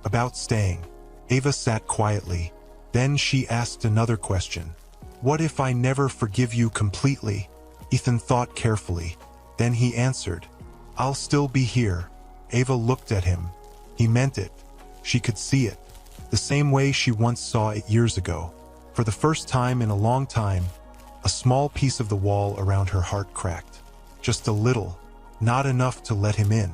Speaker 1: about staying. Ava sat quietly. Then she asked another question. "What if I never forgive you completely?" Ethan thought carefully. Then he answered, "I'll still be here." Ava looked at him. He meant it. She could see it. The same way she once saw it years ago. For the first time in a long time, a small piece of the wall around her heart cracked. Just a little. Not enough to let him in,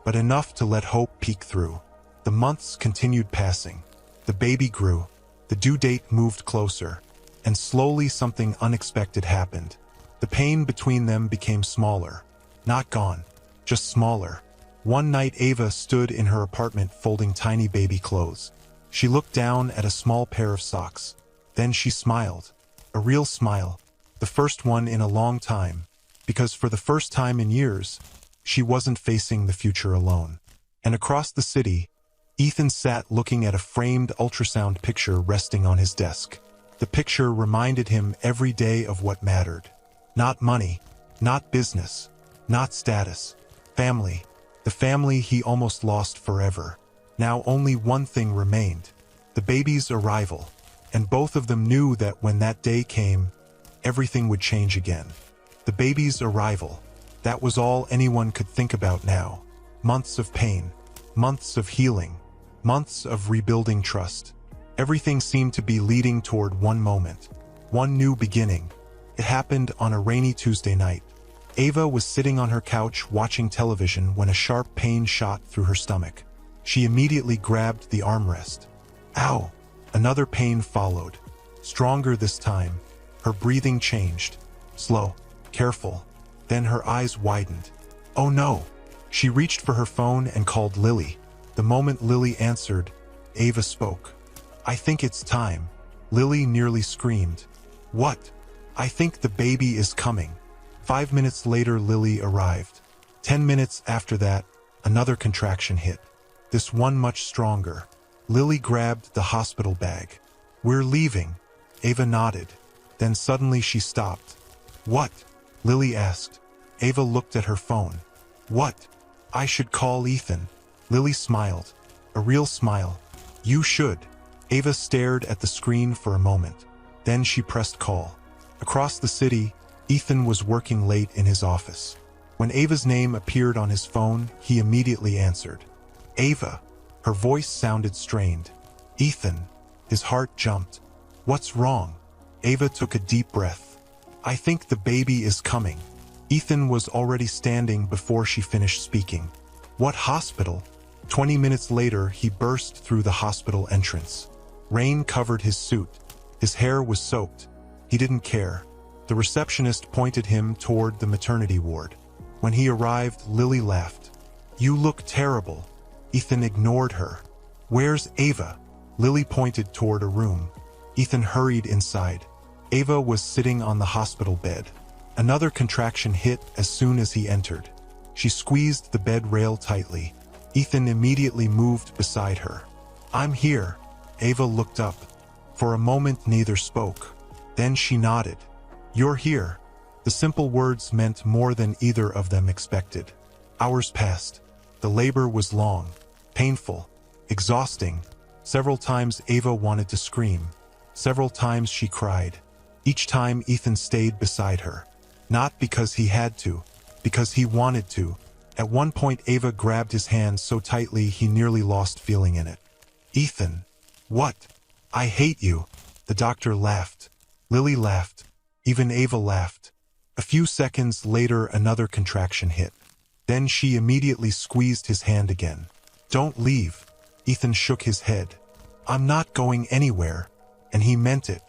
Speaker 1: but enough to let hope peek through. The months continued passing. The baby grew. The due date moved closer. And slowly something unexpected happened. The pain between them became smaller. Not gone, just smaller. One night, Ava stood in her apartment folding tiny baby clothes. She looked down at a small pair of socks. Then she smiled. A real smile. The first one in a long time. Because for the first time in years, she wasn't facing the future alone. And across the city, Ethan sat looking at a framed ultrasound picture resting on his desk. The picture reminded him every day of what mattered. Not money, not business, not status. Family. The family he almost lost forever. Now only one thing remained. The baby's arrival. And both of them knew that when that day came, everything would change again. The baby's arrival. That was all anyone could think about now. Months of pain. Months of healing. Months of rebuilding trust. Everything seemed to be leading toward one moment. One new beginning. It happened on a rainy Tuesday night. Ava was sitting on her couch watching television when a sharp pain shot through her stomach. She immediately grabbed the armrest. Ow! Another pain followed. Stronger this time. Her breathing changed. Slow. Careful. Then her eyes widened. Oh no! She reached for her phone and called Lily. The moment Lily answered, Ava spoke. "I think it's time." Lily nearly screamed. "What?" "I think the baby is coming." 5 minutes later, Lily arrived. 10 minutes after that, another contraction hit. This one much stronger. Lily grabbed the hospital bag. "We're leaving." Ava nodded. Then suddenly she stopped. "What?" Lily asked. Ava looked at her phone. "What?" "I should call Ethan." Lily smiled. A real smile. "You should." Ava stared at the screen for a moment. Then she pressed call. Across the city, Ethan was working late in his office. When Ava's name appeared on his phone, he immediately answered. "Ava." Her voice sounded strained. "Ethan." His heart jumped. "What's wrong?" Ava took a deep breath. "I think the baby is coming." Ethan was already standing before she finished speaking. "What hospital?" 20 minutes later, he burst through the hospital entrance. Rain covered his suit. His hair was soaked. He didn't care. The receptionist pointed him toward the maternity ward. When he arrived, Lily laughed. "You look terrible." Ethan ignored her. "Where's Ava?" Lily pointed toward a room. Ethan hurried inside. Ava was sitting on the hospital bed. Another contraction hit as soon as he entered. She squeezed the bed rail tightly. Ethan immediately moved beside her. "I'm here." Ava looked up. For a moment, neither spoke. Then she nodded. "You're here." The simple words meant more than either of them expected. Hours passed. The labor was long, painful, exhausting. Several times Ava wanted to scream. Several times she cried. Each time Ethan stayed beside her. Not because he had to, because he wanted to. At one point Ava grabbed his hand so tightly he nearly lost feeling in it. "Ethan." "What?" "I hate you." The doctor laughed. Lily laughed. Even Ava laughed. A few seconds later another contraction hit. Then she immediately squeezed his hand again. "Don't leave." Ethan shook his head. "I'm not going anywhere." And he meant it.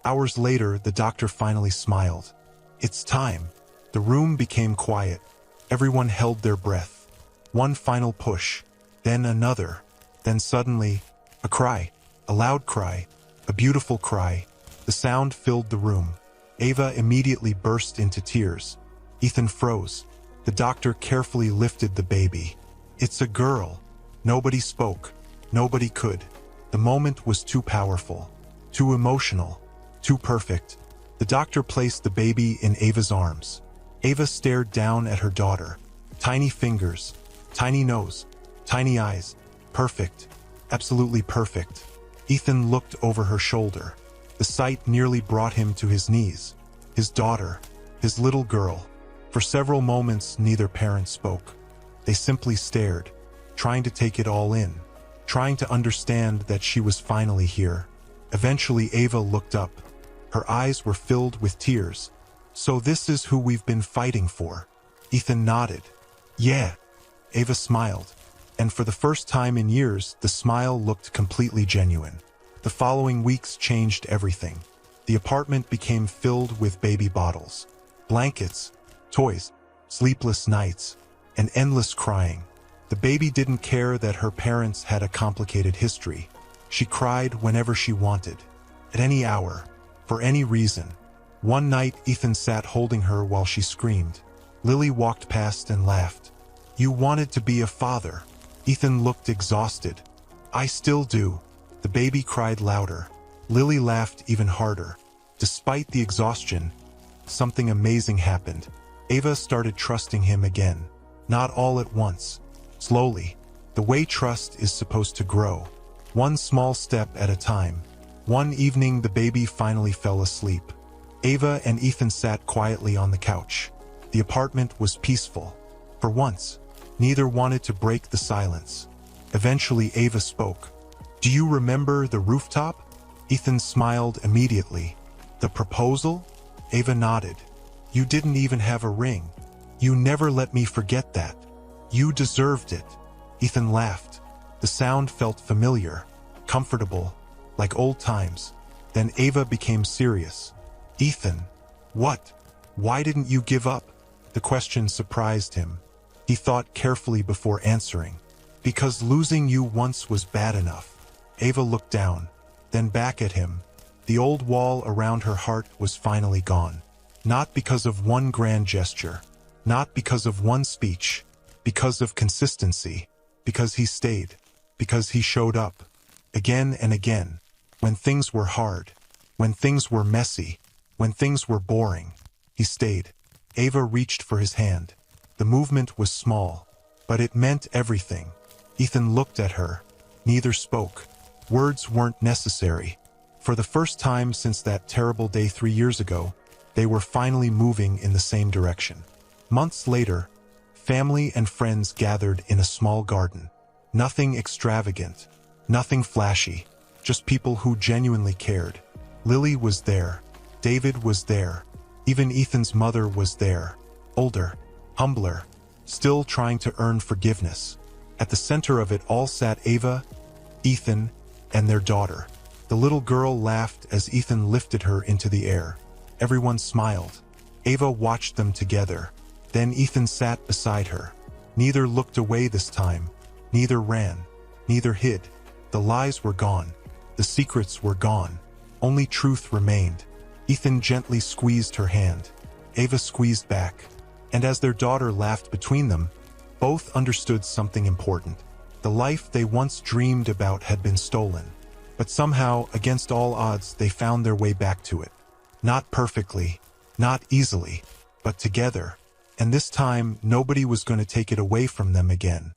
Speaker 1: Hours later the doctor finally smiled. "It's time." The room became quiet. Everyone held their breath. One final push. Then another. Then suddenly, a cry. A loud cry. A beautiful cry. The sound filled the room. Ava immediately burst into tears. Ethan froze. The doctor carefully lifted the baby. "It's a girl." Nobody spoke. Nobody could. The moment was too powerful. Too emotional. Too perfect. The doctor placed the baby in Ava's arms. Ava stared down at her daughter. Tiny fingers. Tiny nose. Tiny eyes. Perfect. Absolutely perfect. Ethan looked over her shoulder. The sight nearly brought him to his knees. His daughter. His little girl. For several moments neither parent spoke. They simply stared, trying to take it all in, trying to understand that she was finally here. Eventually Ava looked up. Her eyes were filled with tears. "So this is who we've been fighting for?" Ethan nodded. "Yeah." Ava smiled. And for the first time in years, the smile looked completely genuine. The following weeks changed everything. The apartment became filled with baby bottles, blankets, toys, sleepless nights, and endless crying. The baby didn't care that her parents had a complicated history. She cried whenever she wanted, at any hour, for any reason. One night, Ethan sat holding her while she screamed. Lily walked past and laughed. "You wanted to be a father." Ethan looked exhausted. "I still do." The baby cried louder. Lily laughed even harder. Despite the exhaustion, something amazing happened. Ava started trusting him again. Not all at once. Slowly. The way trust is supposed to grow. One small step at a time. One evening the baby finally fell asleep. Ava and Ethan sat quietly on the couch. The apartment was peaceful. For once, neither wanted to break the silence. Eventually Ava spoke. "Do you remember the rooftop?" Ethan smiled immediately. "The proposal?" Ava nodded. "You didn't even have a ring. You never let me forget that. You deserved it." Ethan laughed. The sound felt familiar, comfortable, like old times. Then Ava became serious. "Ethan, what? Why didn't you give up?" The question surprised him. He thought carefully before answering. "Because losing you once was bad enough." Ava looked down, then back at him. The old wall around her heart was finally gone. Not because of one grand gesture, not because of one speech, because of consistency, because he stayed, because he showed up, again and again, when things were hard, when things were messy, when things were boring. He stayed. Ava reached for his hand. The movement was small, but it meant everything. Ethan looked at her. Neither spoke. Words weren't necessary. For the first time since that terrible day 3 years ago, they were finally moving in the same direction. Months later, family and friends gathered in a small garden. Nothing extravagant, nothing flashy, just people who genuinely cared. Lily was there. David was there. Even Ethan's mother was there. Older, humbler, still trying to earn forgiveness. At the center of it all sat Ava, Ethan, and their daughter. The little girl laughed as Ethan lifted her into the air. Everyone smiled. Ava watched them together. Then Ethan sat beside her. Neither looked away this time. Neither ran. Neither hid. The lies were gone. The secrets were gone. Only truth remained. Ethan gently squeezed her hand. Ava squeezed back. And as their daughter laughed between them, both understood something important. The life they once dreamed about had been stolen. But somehow, against all odds, they found their way back to it. Not perfectly, not easily, but together. And this time, nobody was going to take it away from them again.